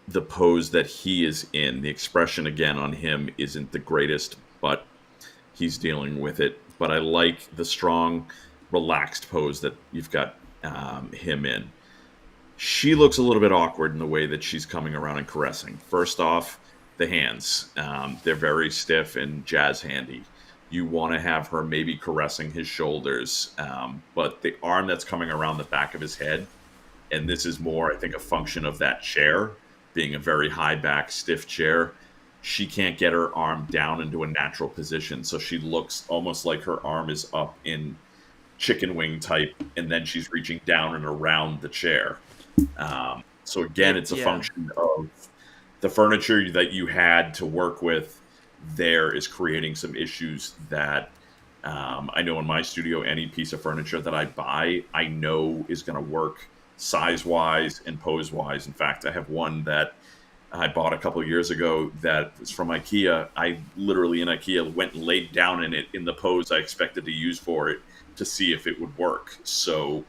the pose that he is in. The expression again on him isn't the greatest, but he's dealing with it. But I like the strong, relaxed pose that you've got him in. She looks a little bit awkward in the way that she's coming around and caressing. First off, the hands. They're very stiff and jazz handy. You want to have her maybe caressing his shoulders, but the arm that's coming around the back of his head, and this is more, I think, a function of that chair being a very high back, stiff chair. She can't get her arm down into a natural position, so she looks almost like her arm is up in chicken wing type, and then she's reaching down and around the chair. So again, it's a Yeah. function of the furniture that you had to work with. There is creating some issues that I know in my studio, any piece of furniture that I buy, I know is going to work size wise and pose wise. In fact, I have one that I bought a couple of years ago that was from IKEA. I literally in IKEA went and laid down in it in the pose I expected to use for it to see if it would work. So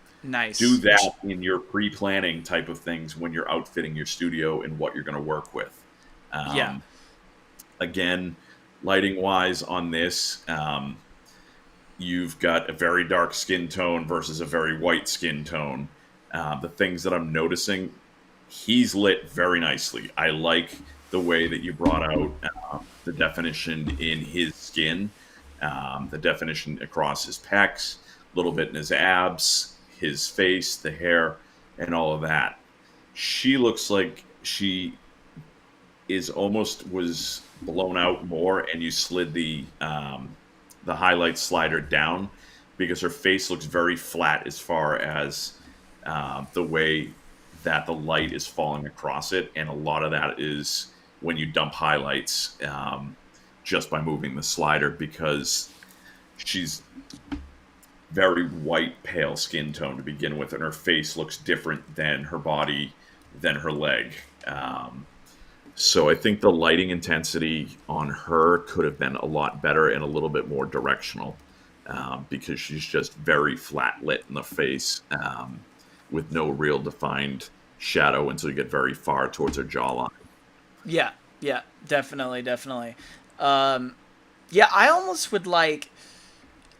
do Nice. that in your pre-planning type of things when you're outfitting your studio and what you're going to work with. Yeah. Um, Again, lighting wise on this, you've got a very dark skin tone versus a very white skin tone. The things that I'm noticing, he's lit very nicely. I like the way that you brought out the definition in his skin, the definition across his pecs, a little bit in his abs, his face, the hair, and all of that. She looks like she is almost was blown out more, and you slid the highlight slider down because her face looks very flat as far as the way that the light is falling across it, and a lot of that is when you dump highlights, just by moving the slider, because she's very white, pale skin tone to begin with, and her face looks different than her body, than her leg. So I think the lighting intensity on her could have been a lot better and a little bit more directional, because she's just very flat lit in the face, with no real defined shadow until you get very far towards her jawline. Yeah, yeah, definitely, definitely. Um, yeah, I almost would like.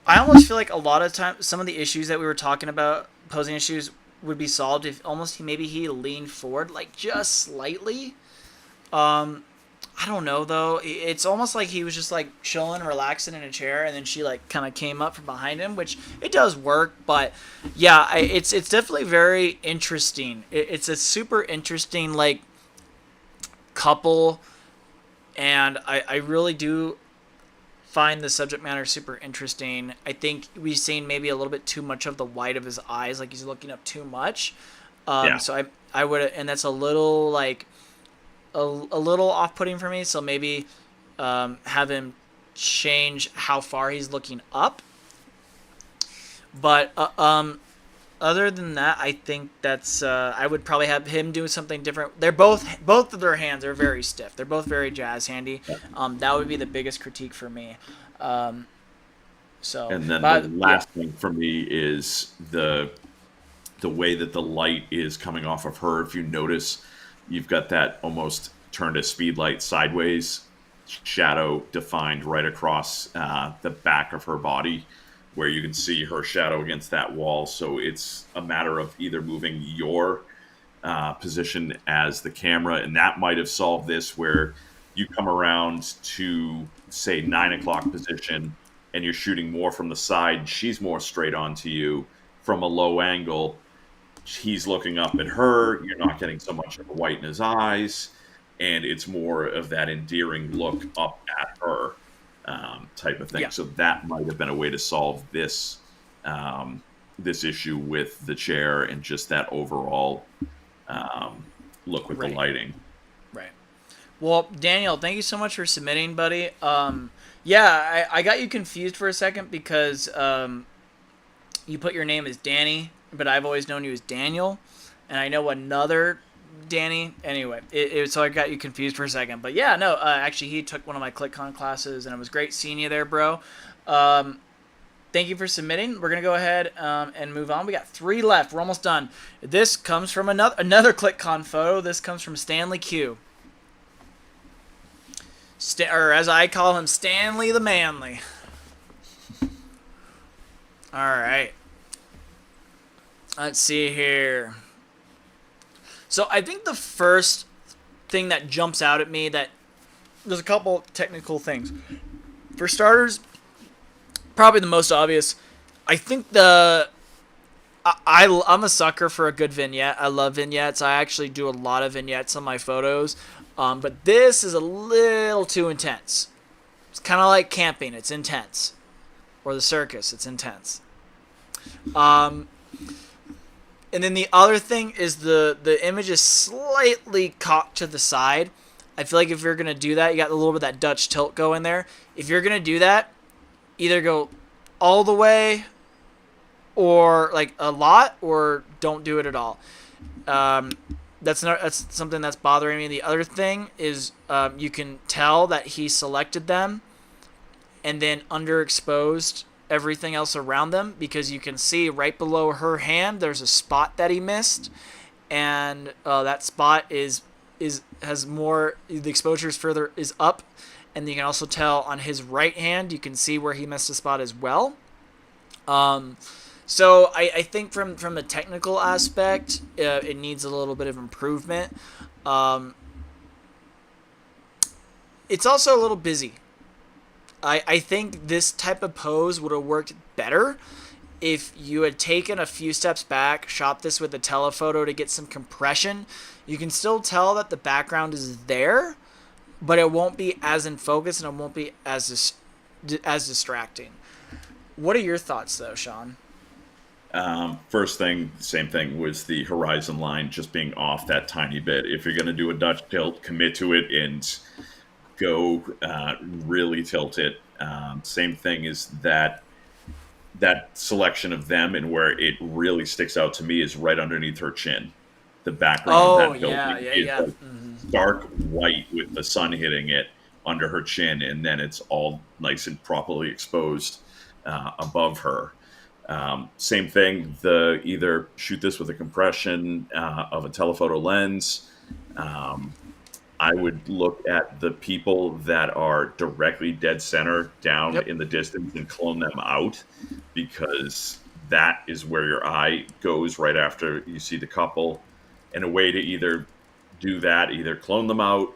I almost feel like a lot of time, some of the issues that we were talking about, posing issues, would be solved if almost maybe he leaned forward like just slightly. Um, I don't know though. It's almost like he was just like chilling, relaxing in a chair, and then she like kind of came up from behind him, which it does work. But yeah, it's definitely very interesting. It's a super interesting like couple, and I really do find the subject matter super interesting. I think we've seen maybe a little bit too much of the white of his eyes, like he's looking up too much. Yeah. So I would, and that's a little like a little off putting for me. So maybe have him change how far he's looking up. But other than that, I think that's I would probably have him do something different. They're both of their hands are very stiff. They're both very jazz handy. That would be the biggest critique for me. Um, And then the but yeah, last thing for me is the way that the light is coming off of her. If you notice, you've got that almost turned a speed light sideways shadow defined right across the back of her body, where you can see her shadow against that wall. So it's a matter of either moving your position as the camera, and that might have solved this, where you come around to, say, 9 o'clock position, and you're shooting more from the side. She's more straight on to you from a low angle. He's looking up at her. You're not getting so much of a white in his eyes, and it's more of that endearing look up at her, type of thing. yeah, So that might have been a way to solve this issue with the chair and just that overall look with the right, lighting. right. Well, Daniel, thank you so much for submitting, buddy. Yeah, I got you confused for a second because you put your name as Danny, but I've always known you as Daniel, and I know another Danny. Anyway, so I got you confused for a second. But yeah, no, actually, he took one of my ClickCon classes, and it was great seeing you there, bro. Um, Thank you for submitting. We're gonna go ahead and move on. We got 3 left. We're almost done. This comes from another ClickCon photo. This comes from Stanley Q. Or as I call him, Stanley the Manly. All right. Let's see here. So I think the first thing that jumps out at me, that there's a couple technical things. For starters, probably the most obvious, I think I'm a sucker for a good vignette. I love vignettes. I actually do a lot of vignettes on my photos. But this is a little too intense. It's kind of like camping. It's intense. Or the circus. It's intense. Um, and then the other thing is the image is slightly cocked to the side. I feel like if you're going to do that, you got a little bit of that Dutch tilt going there. If you're going to do that, either go all the way or like a lot, or don't do it at all. That's something that's bothering me. The other thing is you can tell that he selected them and then underexposed everything else around them, because you can see right below her hand there's a spot that he missed, and that spot has more, the exposure is further is up, and you can also tell on his right hand you can see where he missed a spot as well. So I think from the technical aspect, it needs a little bit of improvement. It's also a little busy. I think this type of pose would have worked better if you had taken a few steps back, shot this with a telephoto to get some compression. You can still tell that the background is there, but it won't be as in focus and it won't be as distracting. What are your thoughts, though, Shawn? First thing, same thing, was the horizon line just being off that tiny bit. If you're going to do a Dutch tilt, commit to it and go really tilt it. Same thing is that selection of them, and where it really sticks out to me is right underneath her chin. The background of Oh that yeah, building yeah, is yeah. like stark white with the sun hitting it under her chin, and then it's all nice and properly exposed above her. Same thing. The either shoot this with a compression of a telephoto lens. Um, I would look at the people that are directly dead center down Yep. in the distance and clone them out, because that is where your eye goes right after you see the couple. And a way to either do that, either clone them out,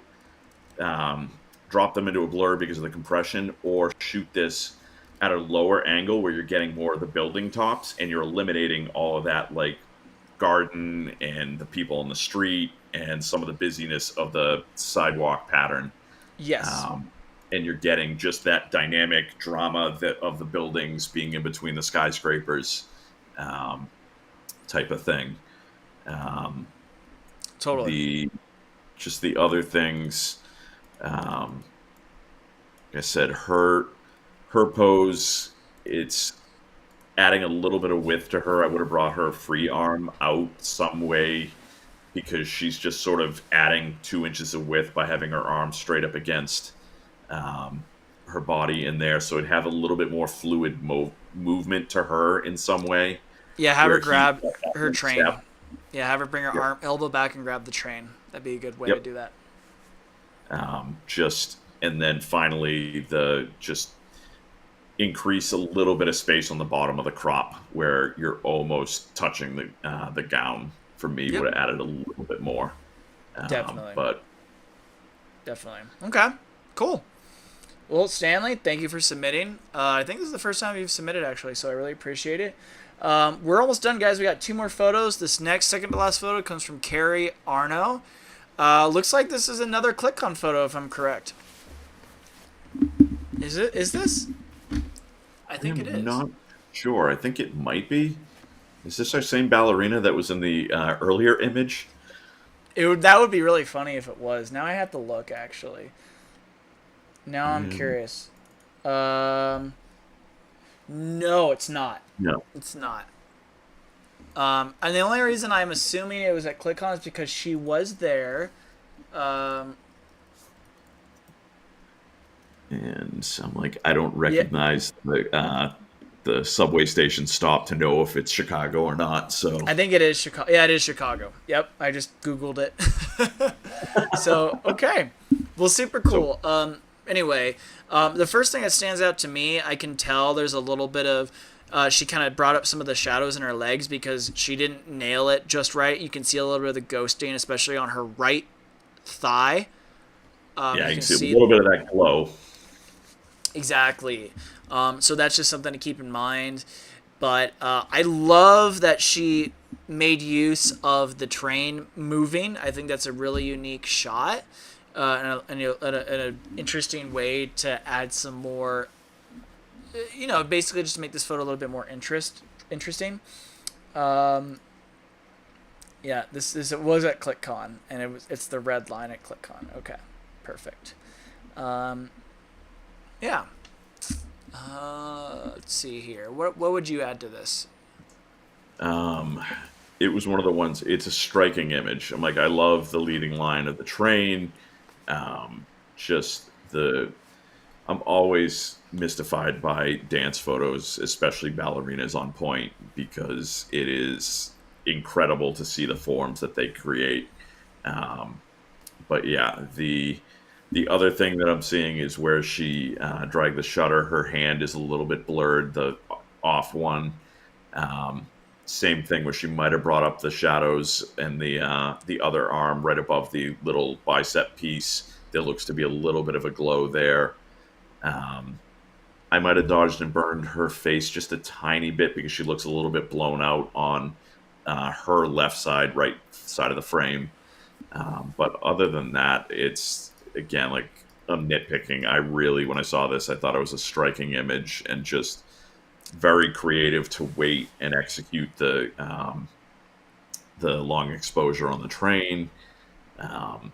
drop them into a blur because of the compression, or shoot this at a lower angle where you're getting more of the building tops and you're eliminating all of that, like garden and the people on the street and some of the busyness of the sidewalk pattern. Yes. Um, and you're getting just that dynamic drama that of the buildings being in between the skyscrapers, um, type of thing. Um, Totally. the just the other things, um, like I said, her pose, it's adding a little bit of width to her. I would have brought her free arm out some way, because she's just sort of adding 2 inches of width by having her arm straight up against her body in there. So it'd have a little bit more fluid movement to her in some way, Yeah, have her where he's grab got that her one train. step. Yeah, have her bring her Yep. arm elbow back and grab the train. That'd be a good way to Yep. do that. Just, and then finally, the just increase a little bit of space on the bottom of the crop where you're almost touching the gown. For me, Yep. would have added a little bit more. Definitely. But Definitely. Okay. Cool. Well, Stanley, thank you for submitting. I think this is the first time you've submitted, actually, so I really appreciate it. We're almost done, guys. We got 2 more photos. This next second to last photo comes from Carrie Arno. Looks like this is another ClickCon photo, if I'm correct. Is it? Is this? I I think it am is. not sure. I think it might be. Is this our same ballerina that was in the earlier image? That would be really funny if it was. Now I have to look, actually. Now I'm Um, curious. Um, no, it's not. no. It's not. And the only reason I'm assuming it was at ClickCon is because she was there. Um, And so I'm like, I don't yeah, recognize the subway station stop to know if it's Chicago or not. So I think it is Chicago. Yeah, it is Chicago. Yep, I just Googled it. So, okay. Well, super so cool. Anyway, the first thing that stands out to me, I can tell there's a little bit of. She kind of brought up some of the shadows in her legs because she didn't nail it just right. You can see a little bit of the ghosting, especially on her right thigh. yeah, You you can can see a see little bit of that glow. exactly. So that's just something to keep in mind. But I love that she made use of the train moving. I think that's a really unique shot, and an interesting way to add some more. Basically just to make this photo a little bit more interesting. Um, yeah, it was at ClickCon, and it's the red line at ClickCon. Okay, perfect. Um, yeah. Let's see here. What would you add to this? Um, it was one of the ones. It's a striking image. I'm like, I love the leading line of the train. Um, just the I'm always mystified by dance photos, especially ballerinas on point, because it is incredible to see the forms that they create. Um, but yeah, the other thing that I'm seeing is where she dragged the shutter. Her hand is a little bit blurred, the off one. Um, Same thing where she might have brought up the shadows and the other arm right above the little bicep piece. There looks to be a little bit of a glow there. Um, I might have dodged and burned her face just a tiny bit because she looks a little bit blown out on her left side, right side of the frame. But other than that, it's again like I'm nitpicking. I really, when I saw this, I thought it was a striking image and just very creative to wait and execute the long exposure on the train.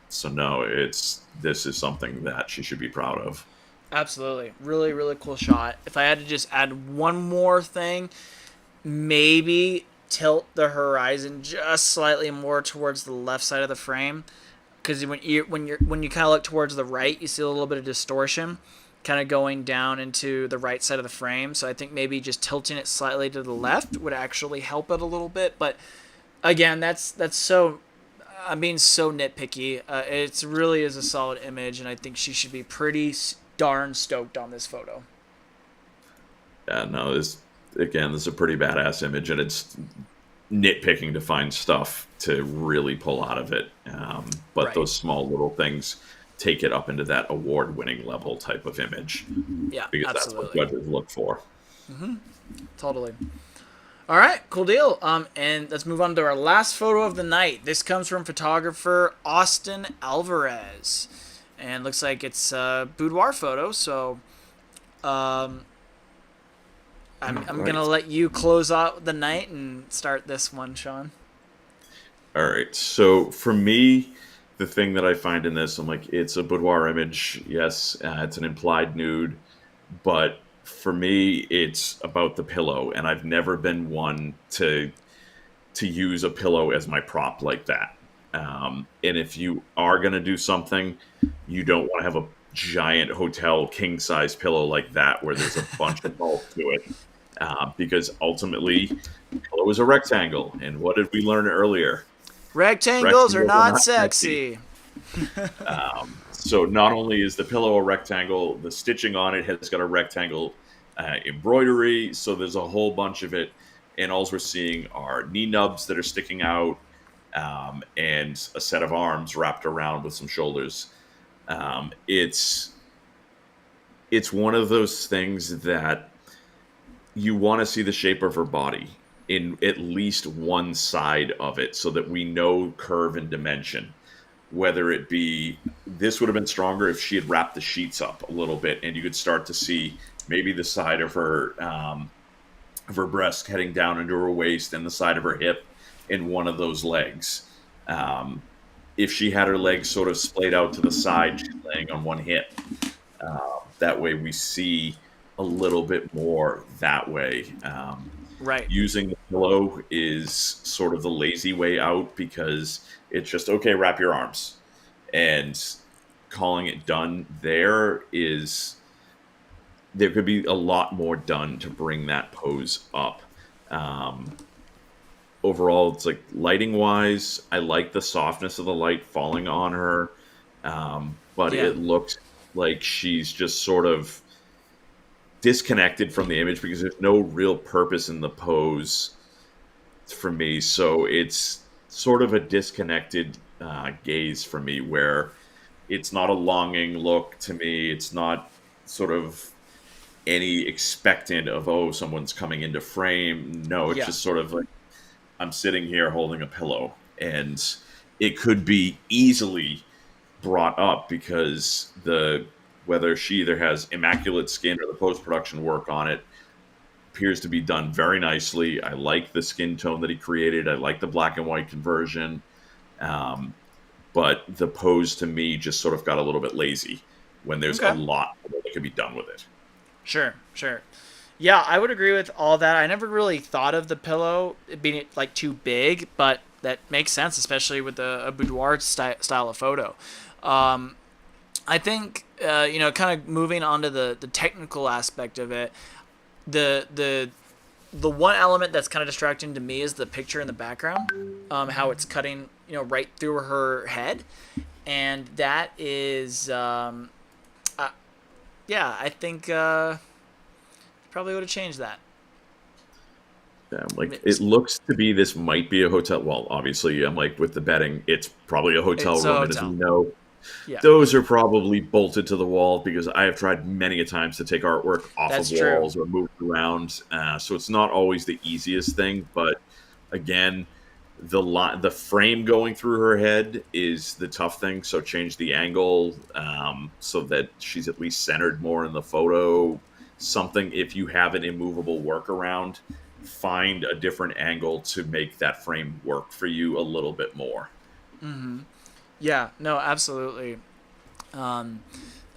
So no, it's this is something that she should be proud of. Absolutely. Really, really cool shot. If I had to just add one more thing, maybe tilt the horizon just slightly more towards the left side of the frame, because when you kind of look towards the right, you see a little bit of distortion kind of going down into the right side of the frame. So I think maybe just tilting it slightly to the left would actually help it a little bit. But again, that's so, I'm being so nitpicky. It really is a solid image, and I think she should be pretty darn stoked on this photo. Yeah, no, this is a pretty badass image, and it's nitpicking to find stuff to really pull out of it. But Right. those small little things take it up into that award-winning level type of image Yeah, because that's what absolutely. judges look for. Totally. All right, cool deal. And let's move on to our last photo of the night. This comes from photographer Austin Alvarez, and looks like it's a boudoir photo. So, um, I'm All I'm gonna right. let you close out the night and start this one, Sean. All right. So for me, the thing that I find in this, I'm like, it's a boudoir image. Yes, it's an implied nude, but for me, it's about the pillow, and I've never been one to use a pillow as my prop like that. And if you are going to do something, you don't want to have a giant hotel king size pillow like that where there's a bunch of bulk to it. Because ultimately, the pillow is a rectangle. And what did we learn earlier? Rectangles are Rectangles are not not sexy. sexy. So not only is the pillow a rectangle, the stitching on it has got a rectangle embroidery. So there's a whole bunch of it. And all we're seeing are knee nubs that are sticking out, and a set of arms wrapped around with some shoulders. It's one of those things that you want to see the shape of her body in at least one side of it so that we know curve and dimension. Whether it be this would have been stronger if she had wrapped the sheets up a little bit and you could start to see maybe the side of her breast heading down into her waist and the side of her hip in one of those legs. Um, if she had her legs sort of splayed out to the side, she's laying on one hip. That way we see a little bit more that way. Right. Using the pillow is sort of the lazy way out because it's just, okay, wrap your arms. And calling it done there could be a lot more done to bring that pose up. Um, Overall, it's like lighting wise, I like the softness of the light falling on her, but Yeah. it looks like she's just sort of disconnected from the image because there's no real purpose in the pose for me. So it's sort of a disconnected gaze for me where it's not a longing look to me. It's not sort of any expectant of, oh, someone's coming into frame. No, it's Yeah. just sort of like I'm sitting here holding a pillow, and it could be easily brought up because the whether she either has immaculate skin or the post production work on it appears to be done very nicely. I like the skin tone that he created. I like the black and white conversion, um, but the pose to me just sort of got a little bit lazy when there's a Okay. lot that could be done with it. Sure. Sure. Yeah, I would agree with all that. I never really thought of the pillow being like too big, but that makes sense, especially with a boudoir style of photo. Um, I think kind of moving on to the technical aspect of it. The one element that's kind of distracting to me is the picture in the background, how it's cutting right through her head, and that is yeah, I think probably would have changed that. Like it looks to be this might be a hotel. Well, obviously, I'm like with the betting, it's probably a hotel It's a room, and as we hotel. know, Yeah, those are probably bolted to the wall because I have tried many a times to take artwork off of that's true. walls or move it around. So it's not always the easiest thing, but again, the frame going through her head is the tough thing. So change the angle so that she's at least centered more in the photo. something, if you have an immovable workaround, find a different angle to make that frame work for you a little bit more. Yeah, no, absolutely. Um,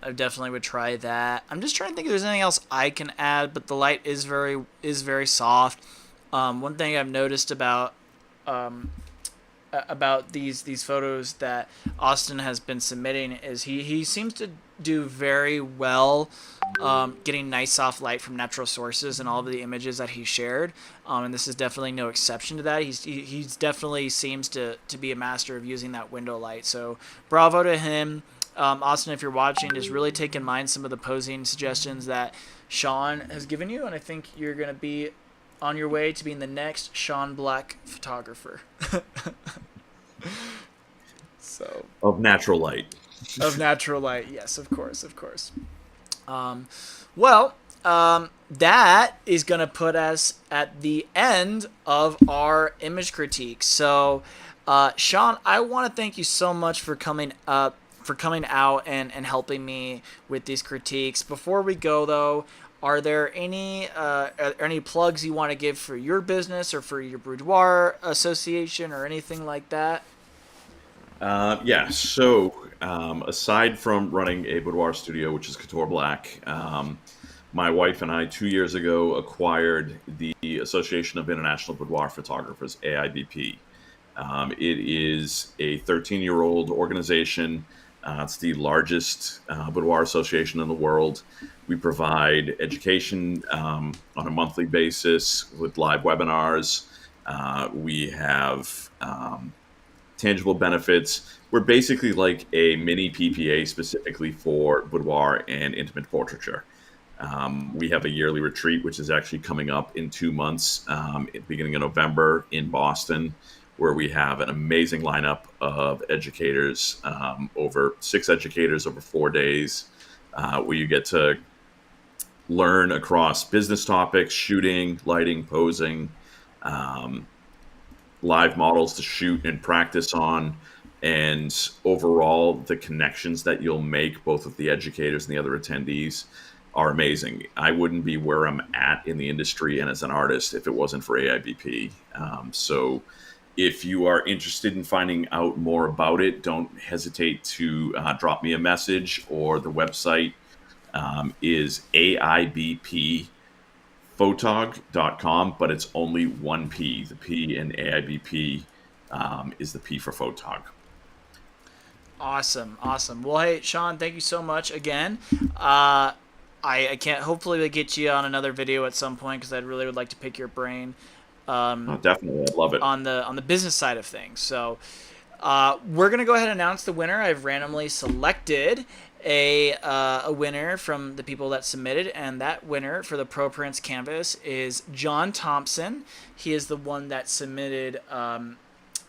I definitely would try that. I'm just trying to think if there's anything else I can add, but the light is very soft. One thing I've noticed about these photos that Austin has been submitting is he seems to do very well getting nice soft light from natural sources in all of the images that he shared, and this is definitely no exception to that. He's definitely seems to be a master of using that window light. So bravo to him. Austin, if you're watching, just really take in mind some of the posing suggestions that Shawn has given you, and I think you're going to be on your way to being the next Shawn Black photographer. So, Of natural light. of natural light, yes, of course, of course. Well, that is going to put us at the end of our image critique. So, Shawn, I want to thank you so much for coming out and helping me with these critiques. Before we go, though, are there any plugs you want to give for your business or for your boudoir association or anything like that? Yeah. So, aside from running a boudoir studio, which is Couture Black, my wife and I 2 years ago acquired the Association of International Boudoir Photographers, AIBP. It is a 13-year-old organization. It's the largest boudoir association in the world. We provide education on a monthly basis with live webinars. We have tangible benefits. We're basically like a mini PPA specifically for boudoir and intimate portraiture. We have a yearly retreat, which is actually coming up in 2 months, at the beginning of November in Boston, where we have an amazing lineup of educators, over 6 educators over 4 days, where you get to learn across business topics, shooting, lighting, posing, um, live models to shoot and practice on, and overall the connections that you'll make both with the educators and the other attendees are amazing. I wouldn't be where I'm at in the industry and as an artist if it wasn't for AIBP. So if you are interested in finding out more about it, don't hesitate to drop me a message, or the website is aibpphotog.com, but it's only one P. The P in AIBP is the P for photog. Awesome, awesome. Well, hey, Shawn, thank you so much again. Uh, I can't. Hopefully, we get you on another video at some point because I really would like to pick your brain Oh, definitely. I love it. on the business side of things. So, we're gonna go ahead and announce the winner. I've randomly selected a winner from the people that submitted, and that winner for the Pro Prince canvas is John Thompson. He is the one that submitted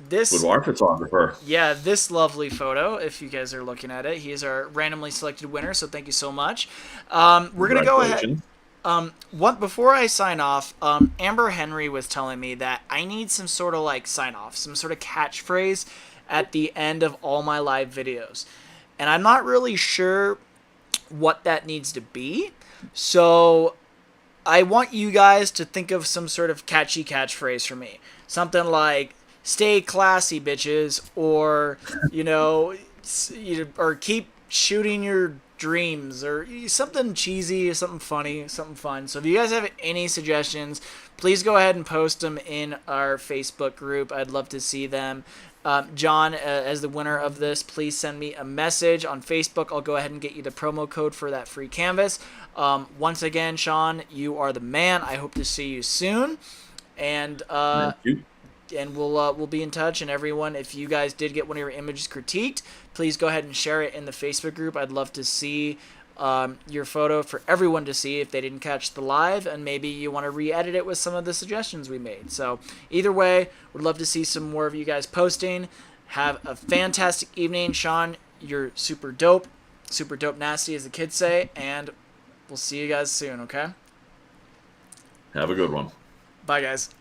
this. Boudoir photographer. Yeah, this lovely photo. If you guys are looking at it, he is our randomly selected winner. So thank you so much. We're gonna go ahead. Congratulations. What before I sign off, Amber Henry was telling me that I need some sort of like sign off, some sort of catchphrase at the end of all my live videos, and I'm not really sure what that needs to be. So I want you guys to think of some sort of catchy catchphrase for me, something like "Stay classy, bitches," or or keep shooting your dreams, or something cheesy, something funny, something fun. So if you guys have any suggestions, please go ahead and post them in our Facebook group. I'd love to see them. John, as the winner of this, please send me a message on Facebook. I'll go ahead and get you the promo code for that free canvas. Once again, Shawn, you are the man. I hope to see you soon. And Thank you. we'll be in touch. And everyone, if you guys did get one of your images critiqued, please go ahead and share it in the Facebook group. I'd love to see your photo for everyone to see if they didn't catch the live, and maybe you want to re-edit it with some of the suggestions we made. So either way, would love to see some more of you guys posting. Have a fantastic evening. Shawn, you're super dope nasty, as the kids say, and we'll see you guys soon. Okay, Have a good one. bye guys.